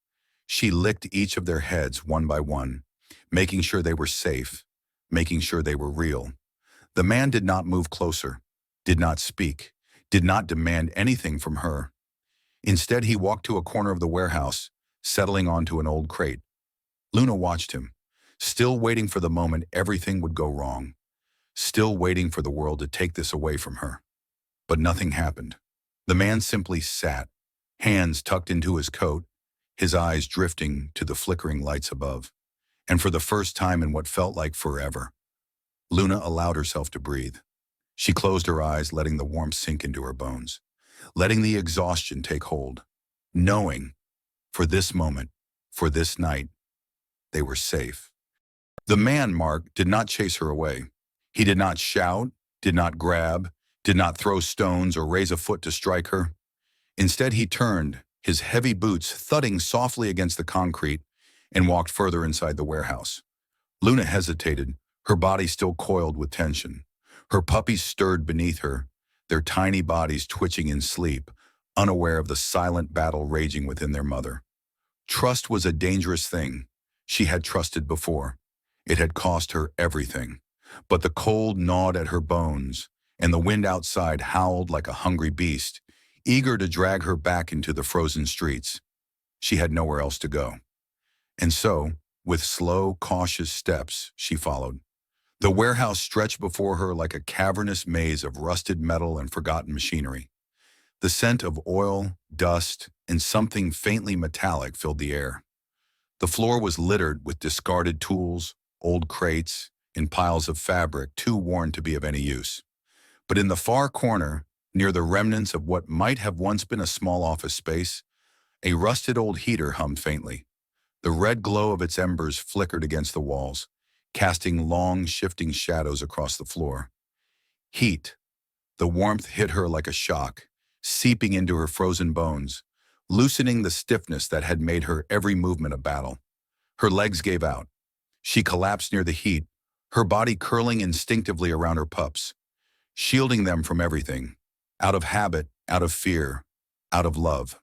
S1: She licked each of their heads one by one, making sure they were safe, making sure they were real. The man did not move closer, did not speak, did not demand anything from her. Instead, he walked to a corner of the warehouse, settling onto an old crate. Luna watched him, still waiting for the moment everything would go wrong, still waiting for the world to take this away from her. But nothing happened. The man simply sat, hands tucked into his coat, his eyes drifting to the flickering lights above. And for the first time in what felt like forever, Luna allowed herself to breathe. She closed her eyes, letting the warmth sink into her bones, letting the exhaustion take hold, knowing, for this moment, for this night, they were safe. The man, Mark, did not chase her away. He did not shout, did not grab, did not throw stones or raise a foot to strike her. Instead, he turned, his heavy boots thudding softly against the concrete, and walked further inside the warehouse. Luna hesitated, her body still coiled with tension. Her puppies stirred beneath her, their tiny bodies twitching in sleep, unaware of the silent battle raging within their mother. Trust was a dangerous thing. She had trusted before. It had cost her everything. But the cold gnawed at her bones, and the wind outside howled like a hungry beast, eager to drag her back into the frozen streets. She had nowhere else to go. And so, with slow, cautious steps, she followed. The warehouse stretched before her like a cavernous maze of rusted metal and forgotten machinery. The scent of oil, dust, and something faintly metallic filled the air. The floor was littered with discarded tools, old crates, and piles of fabric too worn to be of any use. But in the far corner, near the remnants of what might have once been a small office space, a rusted old heater hummed faintly. The red glow of its embers flickered against the walls, casting long, shifting shadows across the floor. Heat. The warmth hit her like a shock, seeping into her frozen bones, loosening the stiffness that had made her every movement a battle. Her legs gave out. She collapsed near the heat, her body curling instinctively around her pups, shielding them from everything, out of habit, out of fear, out of love.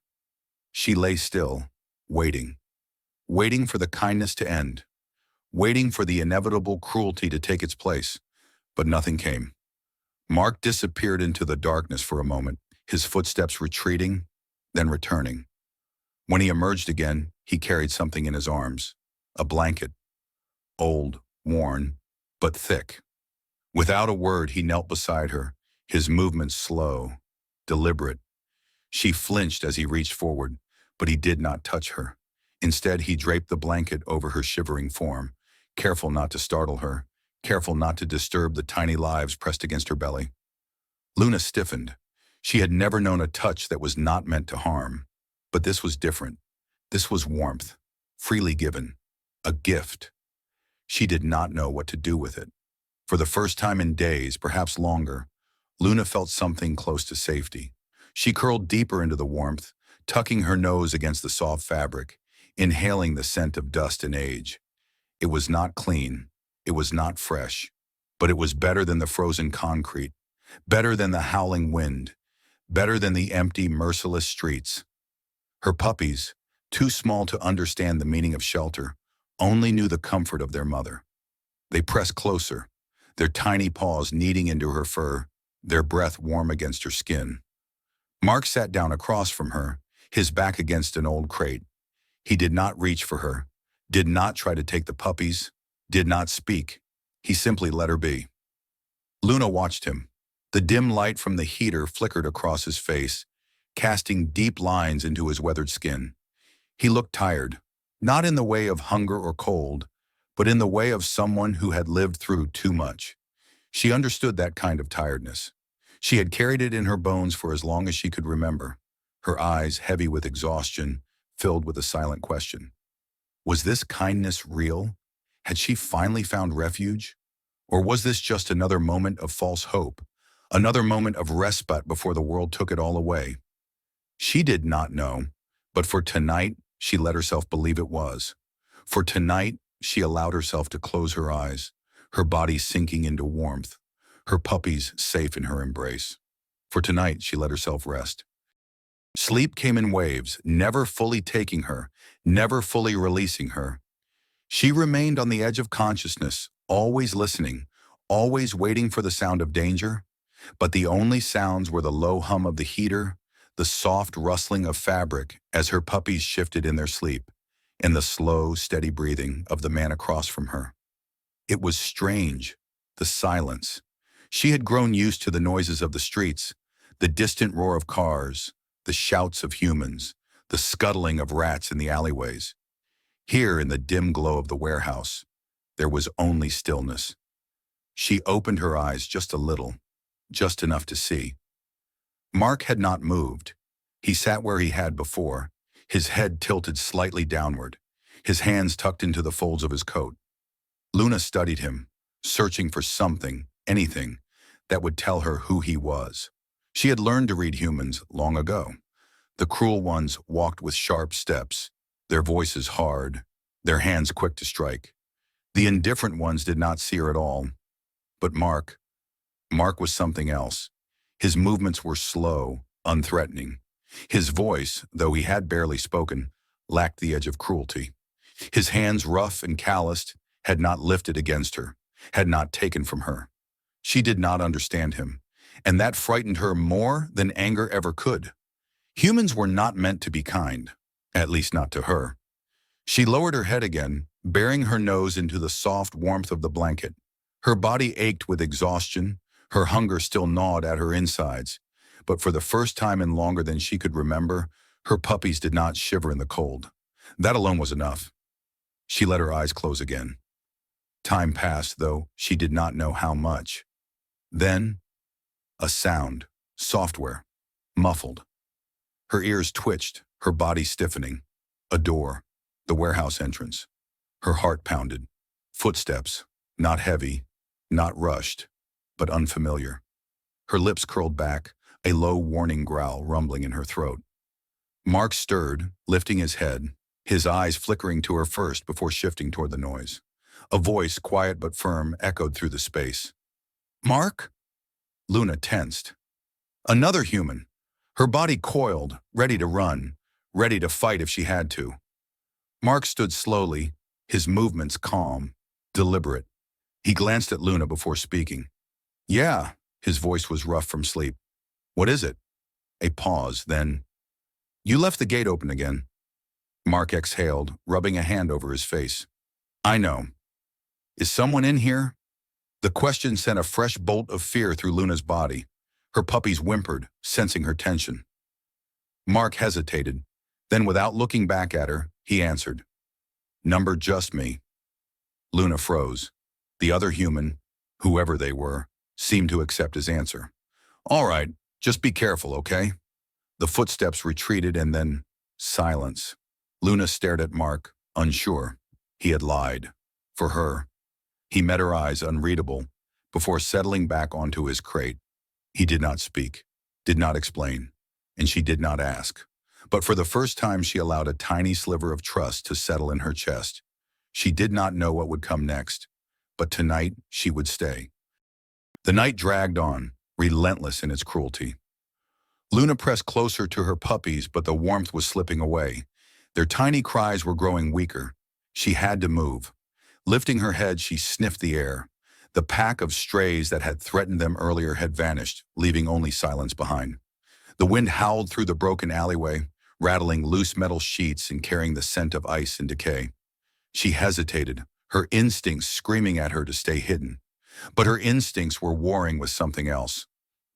S1: She lay still, waiting, waiting for the kindness to end, waiting for the inevitable cruelty to take its place, but nothing came. Mark disappeared into the darkness for a moment, his footsteps retreating, then returning. When he emerged again, he carried something in his arms, a blanket, old, worn, but thick. Without a word, he knelt beside her, his movements slow, deliberate. She flinched as he reached forward, but he did not touch her. Instead, he draped the blanket over her shivering form, careful not to startle her, careful not to disturb the tiny lives pressed against her belly. Luna stiffened. She had never known a touch that was not meant to harm. But this was different. This was warmth, freely given, a gift. She did not know what to do with it. For the first time in days, perhaps longer, Luna felt something close to safety. She curled deeper into the warmth, tucking her nose against the soft fabric, inhaling the scent of dust and age. It was not clean, it was not fresh, but it was better than the frozen concrete, better than the howling wind, better than the empty, merciless streets. Her puppies, too small to understand the meaning of shelter, only knew the comfort of their mother. They pressed closer, their tiny paws kneading into her fur, their breath warm against her skin. Mark sat down across from her, his back against an old crate. He did not reach for her, did not try to take the puppies, did not speak. He simply let her be. Luna watched him. The dim light from the heater flickered across his face, casting deep lines into his weathered skin. He looked tired, not in the way of hunger or cold, but in the way of someone who had lived through too much. She understood that kind of tiredness. She had carried it in her bones for as long as she could remember, her eyes heavy with exhaustion, filled with a silent question. Was this kindness real? Had she finally found refuge? Or was this just another moment of false hope, another moment of respite before the world took it all away? She did not know, but for tonight, she let herself believe it was. For tonight, she allowed herself to close her eyes, her body sinking into warmth, her puppies safe in her embrace. For tonight, she let herself rest. Sleep came in waves, never fully taking her, never fully releasing her. She remained on the edge of consciousness, always listening, always waiting for the sound of danger, but the only sounds were the low hum of the heater, the soft rustling of fabric as her puppies shifted in their sleep, and the slow, steady breathing of the man across from her. It was strange, the silence. She had grown used to the noises of the streets, the distant roar of cars, the shouts of humans, the scuttling of rats in the alleyways. Here, in the dim glow of the warehouse, there was only stillness. She opened her eyes just a little, just enough to see. Mark had not moved. He sat where he had before, his head tilted slightly downward, his hands tucked into the folds of his coat. Luna studied him, searching for something, anything, that would tell her who he was. She had learned to read humans long ago. The cruel ones walked with sharp steps, their voices hard, their hands quick to strike. The indifferent ones did not see her at all. But Mark was something else. His movements were slow, unthreatening. His voice, though he had barely spoken, lacked the edge of cruelty. His hands, rough and calloused, had not lifted against her, had not taken from her. She did not understand him, and that frightened her more than anger ever could. Humans were not meant to be kind, at least not to her. She lowered her head again, bearing her nose into the soft warmth of the blanket. Her body ached with exhaustion, her hunger still gnawed at her insides, but for the first time in longer than she could remember, her puppies did not shiver in the cold. That alone was enough. She let her eyes close again. Time passed, though she did not know how much. Then, a sound, software, muffled. Her ears twitched, her body stiffening. A door, the warehouse entrance. Her heart pounded. Footsteps, not heavy, not rushed, but unfamiliar. Her lips curled back, a low warning growl rumbling in her throat. Mark stirred, lifting his head, his eyes flickering to her first before shifting toward the noise. A voice, quiet but firm, echoed through the space. "Mark?" Luna tensed. Another human. Her body coiled, ready to run, ready to fight if she had to. Mark stood slowly, his movements calm, deliberate. He glanced at Luna before speaking. "Yeah," his voice was rough from sleep. "What is it?" A pause, then, "You left the gate open again." Mark exhaled, rubbing a hand over his face. "I know. Is someone in here?" The question sent a fresh bolt of fear through Luna's body. Her puppies whimpered, sensing her tension. Mark hesitated. Then, without looking back at her, he answered, "Number just me." Luna froze. The other human, whoever they were, seemed to accept his answer. "All right, just be careful, okay?" The footsteps retreated and then silence. Luna stared at Mark, unsure. He had lied. For her. He met her eyes, unreadable, before settling back onto his crate. He did not speak, did not explain, and she did not ask. But for the first time, she allowed a tiny sliver of trust to settle in her chest. She did not know what would come next, but tonight she would stay. The night dragged on, relentless in its cruelty. Luna pressed closer to her puppies, but the warmth was slipping away. Their tiny cries were growing weaker. She had to move. Lifting her head, she sniffed the air. The pack of strays that had threatened them earlier had vanished, leaving only silence behind. The wind howled through the broken alleyway, rattling loose metal sheets and carrying the scent of ice and decay. She hesitated, her instincts screaming at her to stay hidden. But her instincts were warring with something else.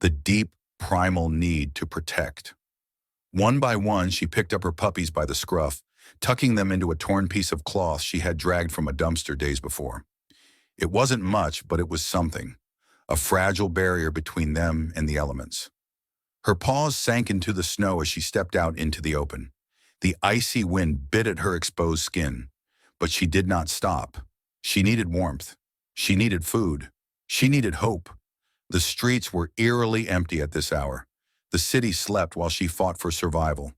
S1: The deep, primal need to protect. One by one, she picked up her puppies by the scruff, tucking them into a torn piece of cloth she had dragged from a dumpster days before. It wasn't much, but it was something, a fragile barrier between them and the elements. Her paws sank into the snow as she stepped out into the open. The icy wind bit at her exposed skin, but she did not stop. She needed warmth. She needed food. She needed hope. The streets were eerily empty at this hour. The city slept while she fought for survival.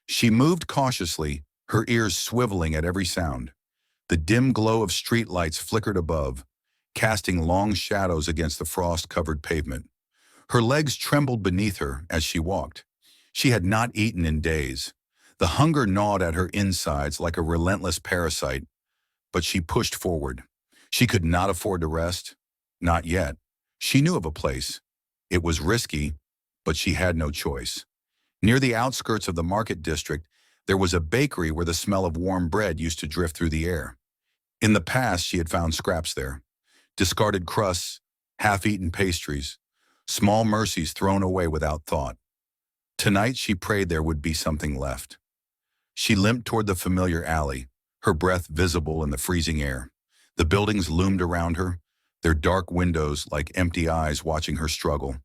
S1: She moved cautiously, her ears swiveling at every sound. The dim glow of streetlights flickered above, casting long shadows against the frost-covered pavement. Her legs trembled beneath her as she walked. She had not eaten in days. The hunger gnawed at her insides like a relentless parasite, but she pushed forward. She could not afford to rest. Not yet. She knew of a place. It was risky, but she had no choice. Near the outskirts of the market district, there was a bakery where the smell of warm bread used to drift through the air. In the past, she had found scraps there. Discarded crusts, half-eaten pastries, small mercies thrown away without thought. Tonight, she prayed there would be something left. She limped toward the familiar alley, her breath visible in the freezing air. The buildings loomed around her, their dark windows like empty eyes watching her struggle.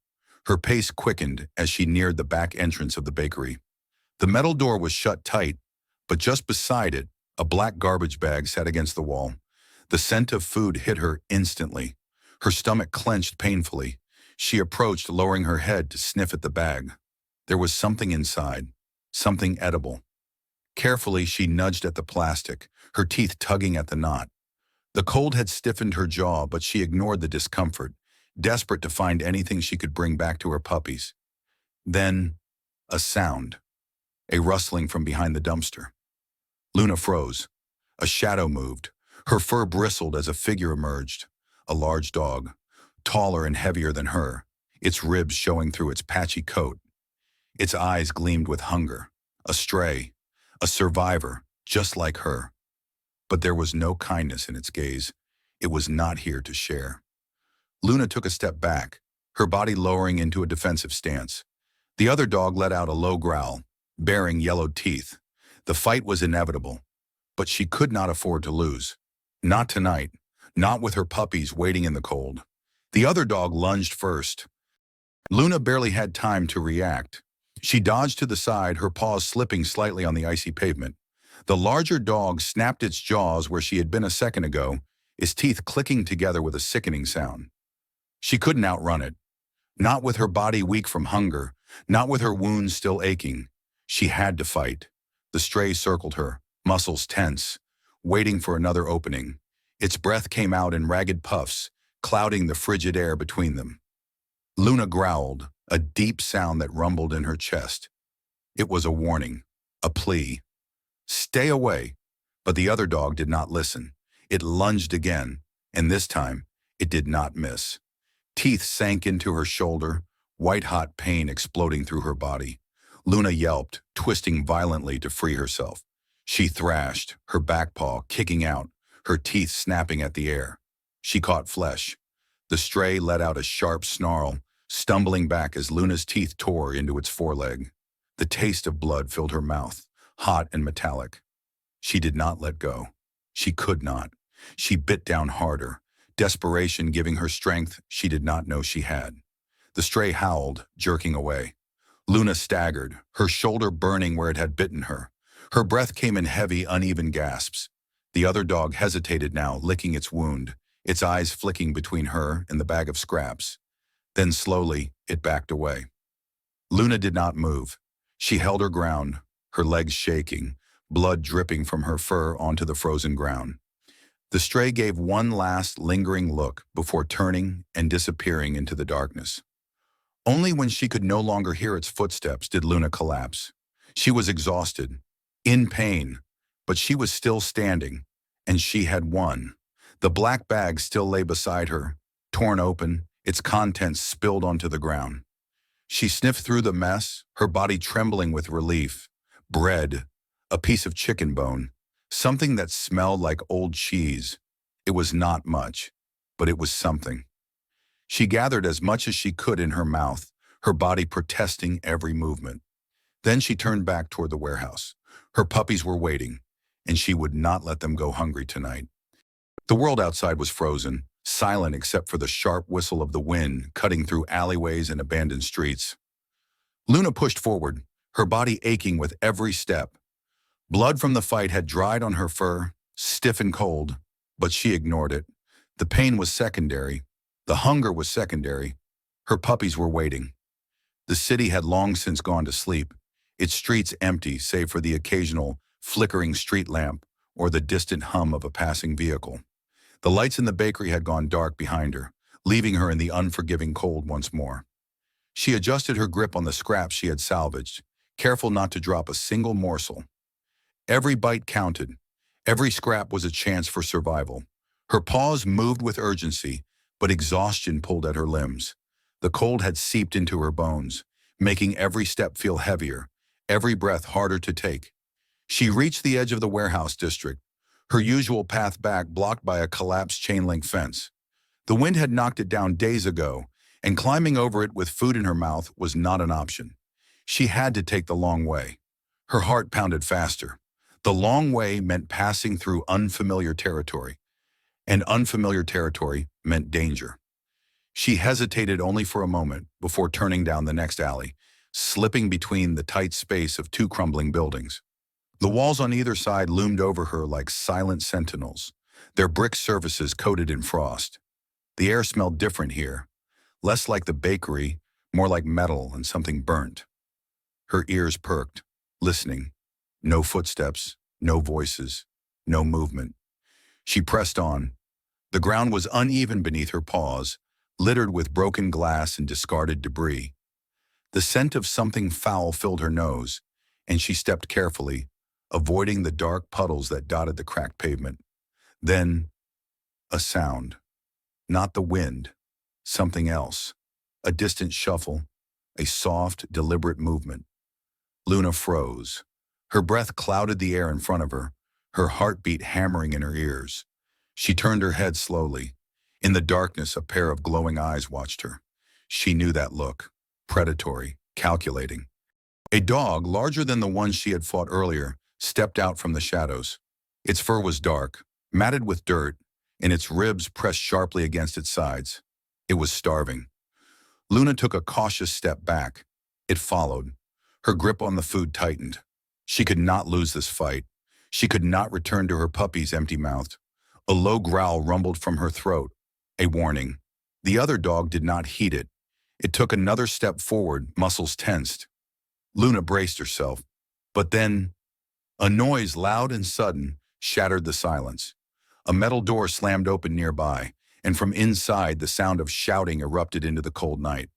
S1: Her pace quickened as she neared the back entrance of the bakery. The metal door was shut tight, but just beside it, a black garbage bag sat against the wall. The scent of food hit her instantly. Her stomach clenched painfully. She approached, lowering her head to sniff at the bag. There was something inside, something edible. Carefully, she nudged at the plastic, her teeth tugging at the knot. The cold had stiffened her jaw, but she ignored the discomfort, desperate to find anything she could bring back to her puppies. Then, a sound. A rustling from behind the dumpster. Luna froze. A shadow moved. Her fur bristled as a figure emerged. A large dog, taller and heavier than her, its ribs showing through its patchy coat. Its eyes gleamed with hunger. A stray. A survivor, just like her. But there was no kindness in its gaze. It was not here to share. Luna took a step back, her body lowering into a defensive stance. The other dog let out a low growl, baring yellowed teeth. The fight was inevitable, but she could not afford to lose. Not tonight, not with her puppies waiting in the cold. The other dog lunged first. Luna barely had time to react. She dodged to the side, her paws slipping slightly on the icy pavement. The larger dog snapped its jaws where she had been a second ago, its teeth clicking together with a sickening sound. She couldn't outrun it. Not with her body weak from hunger, not with her wounds still aching. She had to fight. The stray circled her, muscles tense, waiting for another opening. Its breath came out in ragged puffs, clouding the frigid air between them. Luna growled, a deep sound that rumbled in her chest. It was a warning, a plea. Stay away. But the other dog did not listen. It lunged again, and this time, it did not miss. Teeth sank into her shoulder, white-hot pain exploding through her body. Luna yelped, twisting violently to free herself. She thrashed, her back paw kicking out, her teeth snapping at the air. She caught flesh. The stray let out a sharp snarl, stumbling back as Luna's teeth tore into its foreleg. The taste of blood filled her mouth, hot and metallic. She did not let go. She could not. She bit down harder, desperation giving her strength she did not know she had. The stray howled, jerking away. Luna staggered, her shoulder burning where it had bitten her. Her breath came in heavy, uneven gasps. The other dog hesitated now, licking its wound, its eyes flicking between her and the bag of scraps. Then slowly, it backed away. Luna did not move. She held her ground, her legs shaking, blood dripping from her fur onto the frozen ground. The stray gave one last lingering look before turning and disappearing into the darkness. Only when she could no longer hear its footsteps did Luna collapse. She was exhausted, in pain, but she was still standing, and she had won. The black bag still lay beside her, torn open, its contents spilled onto the ground. She sniffed through the mess, her body trembling with relief. Bread, a piece of chicken bone, something that smelled like old cheese. It was not much, but it was something. She gathered as much as she could in her mouth, her body protesting every movement. Then she turned back toward the warehouse. Her puppies were waiting, and she would not let them go hungry tonight. The world outside was frozen, silent except for the sharp whistle of the wind cutting through alleyways and abandoned streets. Luna pushed forward, her body aching with every step. Blood from the fight had dried on her fur, stiff and cold, but she ignored it. The pain was secondary. The hunger was secondary. Her puppies were waiting. The city had long since gone to sleep, its streets empty save for the occasional flickering street lamp or the distant hum of a passing vehicle. The lights in the bakery had gone dark behind her, leaving her in the unforgiving cold once more. She adjusted her grip on the scraps she had salvaged, careful not to drop a single morsel. Every bite counted. Every scrap was a chance for survival. Her paws moved with urgency, but exhaustion pulled at her limbs. The cold had seeped into her bones, making every step feel heavier, every breath harder to take. She reached the edge of the warehouse district, her usual path back blocked by a collapsed chain-link fence. The wind had knocked it down days ago, and climbing over it with food in her mouth was not an option. She had to take the long way. Her heart pounded faster. The long way meant passing through unfamiliar territory, and unfamiliar territory meant danger. She hesitated only for a moment before turning down the next alley, slipping between the tight space of two crumbling buildings. The walls on either side loomed over her like silent sentinels, their brick surfaces coated in frost. The air smelled different here, less like the bakery, more like metal and something burnt. Her ears perked, listening. No footsteps, no voices, no movement. She pressed on. The ground was uneven beneath her paws, littered with broken glass and discarded debris. The scent of something foul filled her nose, and she stepped carefully, avoiding the dark puddles that dotted the cracked pavement. Then, a sound. Not the wind, something else. A distant shuffle, a soft, deliberate movement. Luna froze. Her breath clouded the air in front of her, her heartbeat hammering in her ears. She turned her head slowly. In the darkness, a pair of glowing eyes watched her. She knew that look, predatory, calculating. A dog, larger than the one she had fought earlier, stepped out from the shadows. Its fur was dark, matted with dirt, and its ribs pressed sharply against its sides. It was starving. Luna took a cautious step back. It followed. Her grip on the food tightened. She could not lose this fight. She could not return to her puppies empty-mouthed. A low growl rumbled from her throat, a warning. The other dog did not heed it. It took another step forward, muscles tensed. Luna braced herself, But then, a noise loud and sudden shattered the silence. A metal door slammed open nearby, and from inside the sound of shouting erupted into the cold night.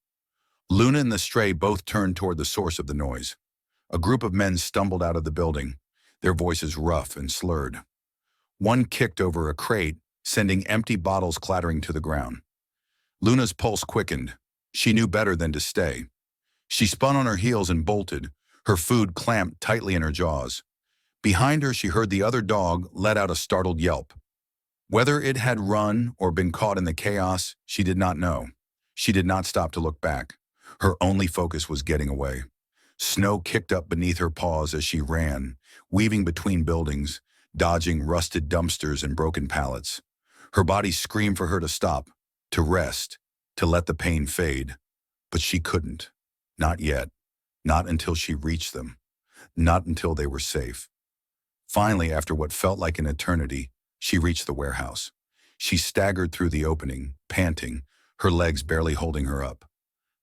S1: Luna and the stray both turned toward the source of the noise. A group of men stumbled out of the building, their voices rough and slurred. One kicked over a crate, sending empty bottles clattering to the ground. Luna's pulse quickened. She knew better than to stay. She spun on her heels and bolted, her food clamped tightly in her jaws. Behind her, she heard the other dog let out a startled yelp. Whether it had run or been caught in the chaos, she did not know. She did not stop to look back. Her only focus was getting away. Snow kicked up beneath her paws as she ran, weaving between buildings, dodging rusted dumpsters and broken pallets. Her body screamed for her to stop, to rest, to let the pain fade. But she couldn't. Not yet. Not until she reached them. Not until they were safe. Finally, after what felt like an eternity, she reached the warehouse. She staggered through the opening, panting, her legs barely holding her up.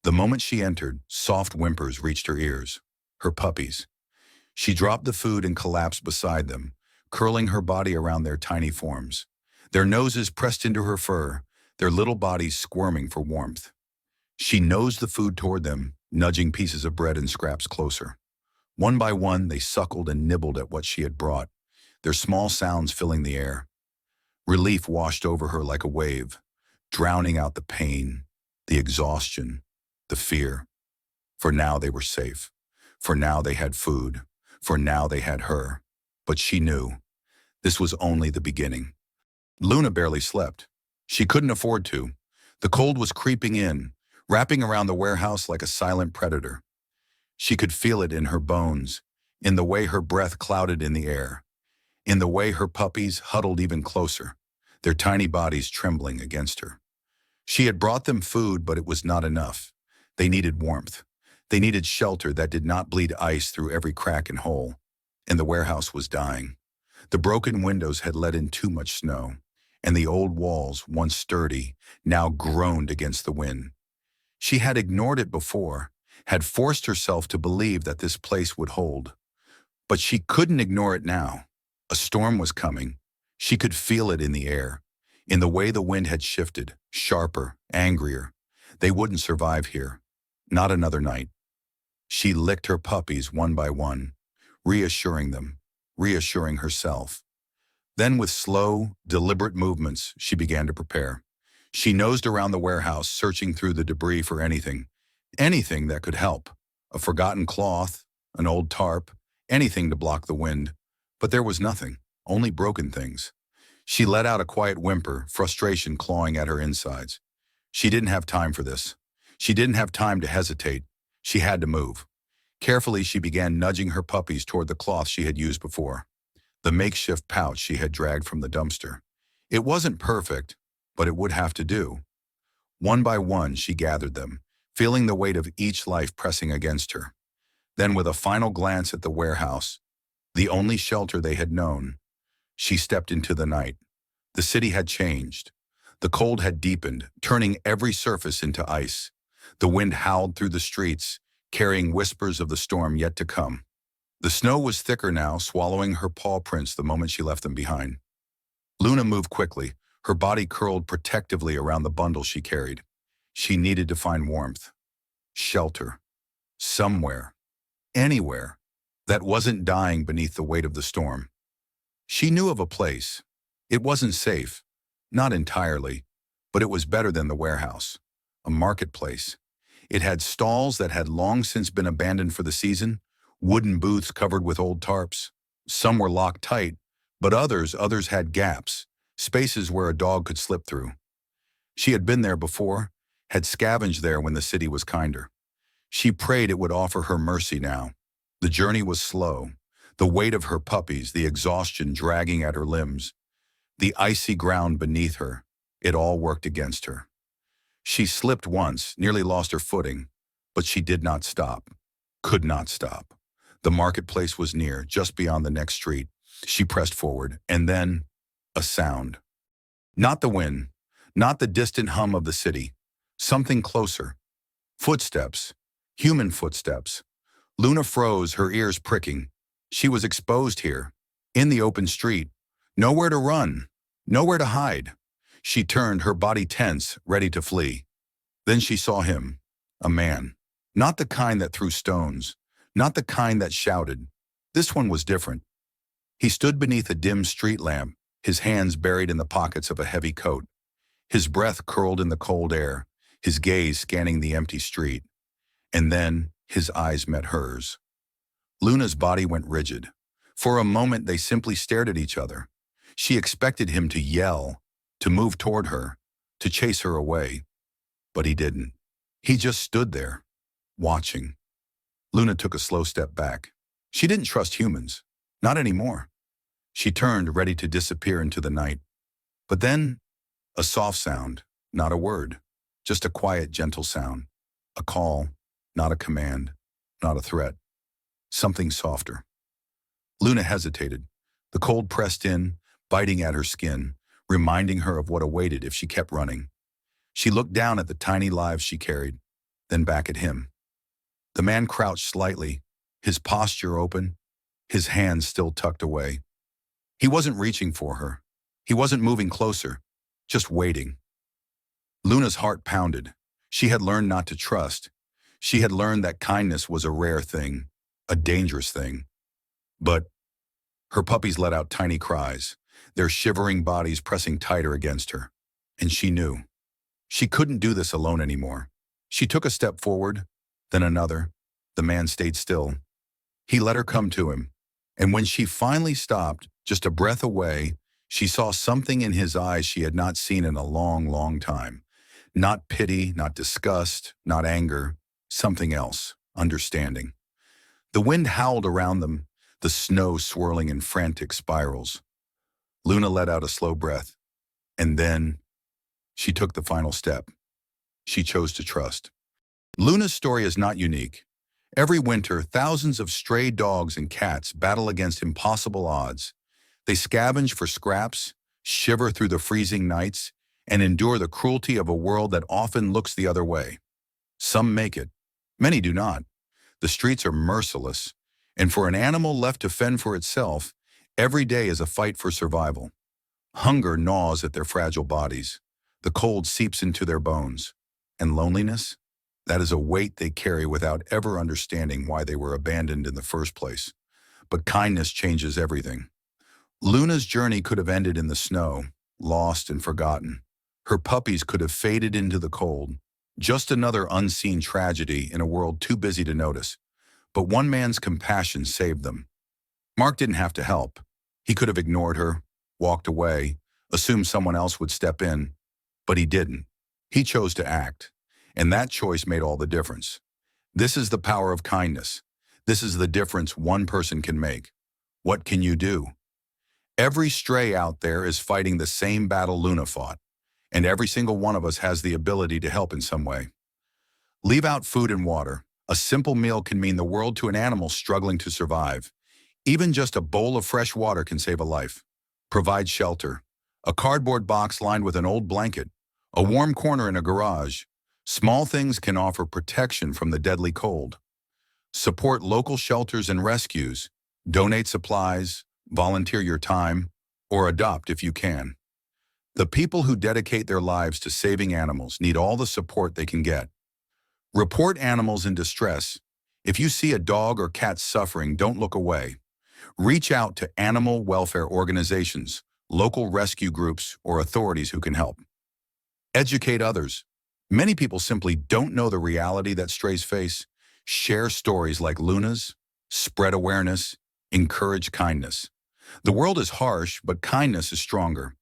S1: The moment she entered, soft whimpers reached her ears. Her puppies. She dropped the food and collapsed beside them, curling her body around their tiny forms. Their noses pressed into her fur, their little bodies squirming for warmth. She nosed the food toward them, nudging pieces of bread and scraps closer. One by one, they suckled and nibbled at what she had brought, their small sounds filling the air. Relief washed over her like a wave, drowning out the pain, the exhaustion, the fear. For now they were safe. For now they had food. For now they had her. But she knew. This was only the beginning. Luna barely slept. She couldn't afford to. The cold was creeping in, wrapping around the warehouse like a silent predator. She could feel it in her bones, in the way her breath clouded in the air, in the way her puppies huddled even closer, their tiny bodies trembling against her. She had brought them food, but it was not enough. They needed warmth. They needed shelter that did not bleed ice through every crack and hole. And the warehouse was dying. The broken windows had let in too much snow, and the old walls, once sturdy, now groaned against the wind. She had ignored it before, had forced herself to believe that this place would hold. But she couldn't ignore it now. A storm was coming. She could feel it in the air, in the way the wind had shifted, sharper, angrier. They wouldn't survive here. Not another night. She licked her puppies one by one, reassuring them, reassuring herself. Then with slow, deliberate movements, she began to prepare. She nosed around the warehouse, searching through the debris for anything that could help. A forgotten cloth, an old tarp, anything to block the wind. But there was nothing, only broken things. She let out a quiet whimper, frustration clawing at her insides. She didn't have time for this. She didn't have time to hesitate. She had to move. Carefully, she began nudging her puppies toward the cloth she had used before, the makeshift pouch she had dragged from the dumpster. It wasn't perfect, but it would have to do. One by one, she gathered them, feeling the weight of each life pressing against her. Then, with a final glance at the warehouse, the only shelter they had known, she stepped into the night. The city had changed. The cold had deepened, turning every surface into ice. The wind howled through the streets, carrying whispers of the storm yet to come. The snow was thicker now, swallowing her paw prints the moment she left them behind. Luna moved quickly, her body curled protectively around the bundle she carried. She needed to find warmth, shelter, somewhere, anywhere, that wasn't dying beneath the weight of the storm. She knew of a place. It wasn't safe, not entirely, but it was better than the warehouse, a marketplace. It had stalls that had long since been abandoned for the season, wooden booths covered with old tarps. Some were locked tight, but others had gaps, spaces where a dog could slip through. She had been there before, had scavenged there when the city was kinder. She prayed it would offer her mercy now. The journey was slow, the weight of her puppies, the exhaustion dragging at her limbs, the icy ground beneath her. It all worked against her. She slipped once, nearly lost her footing, but she did not stop, could not stop. The marketplace was near, just beyond the next street. She pressed forward, and then a sound. Not the wind, not the distant hum of the city. Something closer. Footsteps. Human footsteps. Luna froze, her ears pricking. She was exposed here, in the open street, nowhere to run, nowhere to hide. She turned, her body tense, ready to flee. Then she saw him, a man. Not the kind that threw stones, not the kind that shouted. This one was different. He stood beneath a dim street lamp, his hands buried in the pockets of a heavy coat. His breath curled in the cold air, his gaze scanning the empty street. And then his eyes met hers. Luna's body went rigid. For a moment, they simply stared at each other. She expected him to yell, to move toward her, to chase her away. But he didn't. He just stood there, watching. Luna took a slow step back. She didn't trust humans. Not anymore. She turned, ready to disappear into the night. But then, a soft sound, not a word, just a quiet, gentle sound. A call, not a command, not a threat. Something softer. Luna hesitated. The cold pressed in, biting at her skin, reminding her of what awaited if she kept running. She looked down at the tiny lives she carried, then back at him. The man crouched slightly, his posture open, his hands still tucked away. He wasn't reaching for her. He wasn't moving closer, just waiting. Luna's heart pounded. She had learned not to trust. She had learned that kindness was a rare thing, a dangerous thing. But her puppies let out tiny cries, their shivering bodies pressing tighter against her. And she knew. She couldn't do this alone anymore. She took a step forward, then another. The man stayed still. He let her come to him. And when she finally stopped, just a breath away, she saw something in his eyes she had not seen in a long, long time. Not pity, not disgust, not anger. Something else, understanding. The wind howled around them, the snow swirling in frantic spirals. Luna let out a slow breath. And then she took the final step. She chose to trust. Luna's story is not unique. Every winter, thousands of stray dogs and cats battle against impossible odds. They scavenge for scraps, shiver through the freezing nights, and endure the cruelty of a world that often looks the other way. Some make it. Many do not. The streets are merciless, and for an animal left to fend for itself, every day is a fight for survival. Hunger gnaws at their fragile bodies. The cold seeps into their bones. And loneliness? That is a weight they carry without ever understanding why they were abandoned in the first place. But kindness changes everything. Luna's journey could have ended in the snow, lost and forgotten. Her puppies could have faded into the cold. Just another unseen tragedy in a world too busy to notice. But one man's compassion saved them. Mark didn't have to help. He could have ignored her, walked away, assumed someone else would step in. But he didn't. He chose to act. And that choice made all the difference. This is the power of kindness. This is the difference one person can make. What can you do? Every stray out there is fighting the same battle Luna fought, and every single one of us has the ability to help in some way. Leave out food and water. A simple meal can mean the world to an animal struggling to survive. Even just a bowl of fresh water can save a life. Provide shelter. A cardboard box lined with an old blanket. A warm corner in a garage. Small things can offer protection from the deadly cold. Support local shelters and rescues. Donate supplies, volunteer your time, or adopt if you can. The people who dedicate their lives to saving animals need all the support they can get. Report animals in distress. If you see a dog or cat suffering, don't look away. Reach out to animal welfare organizations, local rescue groups, or authorities who can help. Educate others. Many people simply don't know the reality that strays face. Share stories like Luna's, spread awareness, encourage kindness. The world is harsh, but kindness is stronger.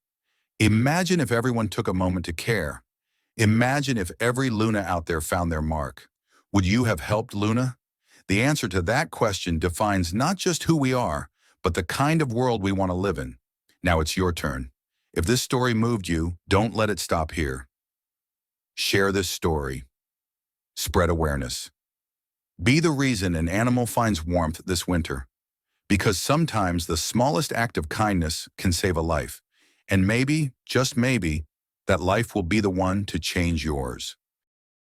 S1: Imagine if everyone took a moment to care. Imagine if every Luna out there found their mark. Would you have helped Luna? The answer to that question defines not just who we are, but the kind of world we want to live in. Now it's your turn. If this story moved you, don't let it stop here. Share this story. Spread awareness. Be the reason an animal finds warmth this winter. Because sometimes the smallest act of kindness can save a life. And maybe, just maybe, that life will be the one to change yours.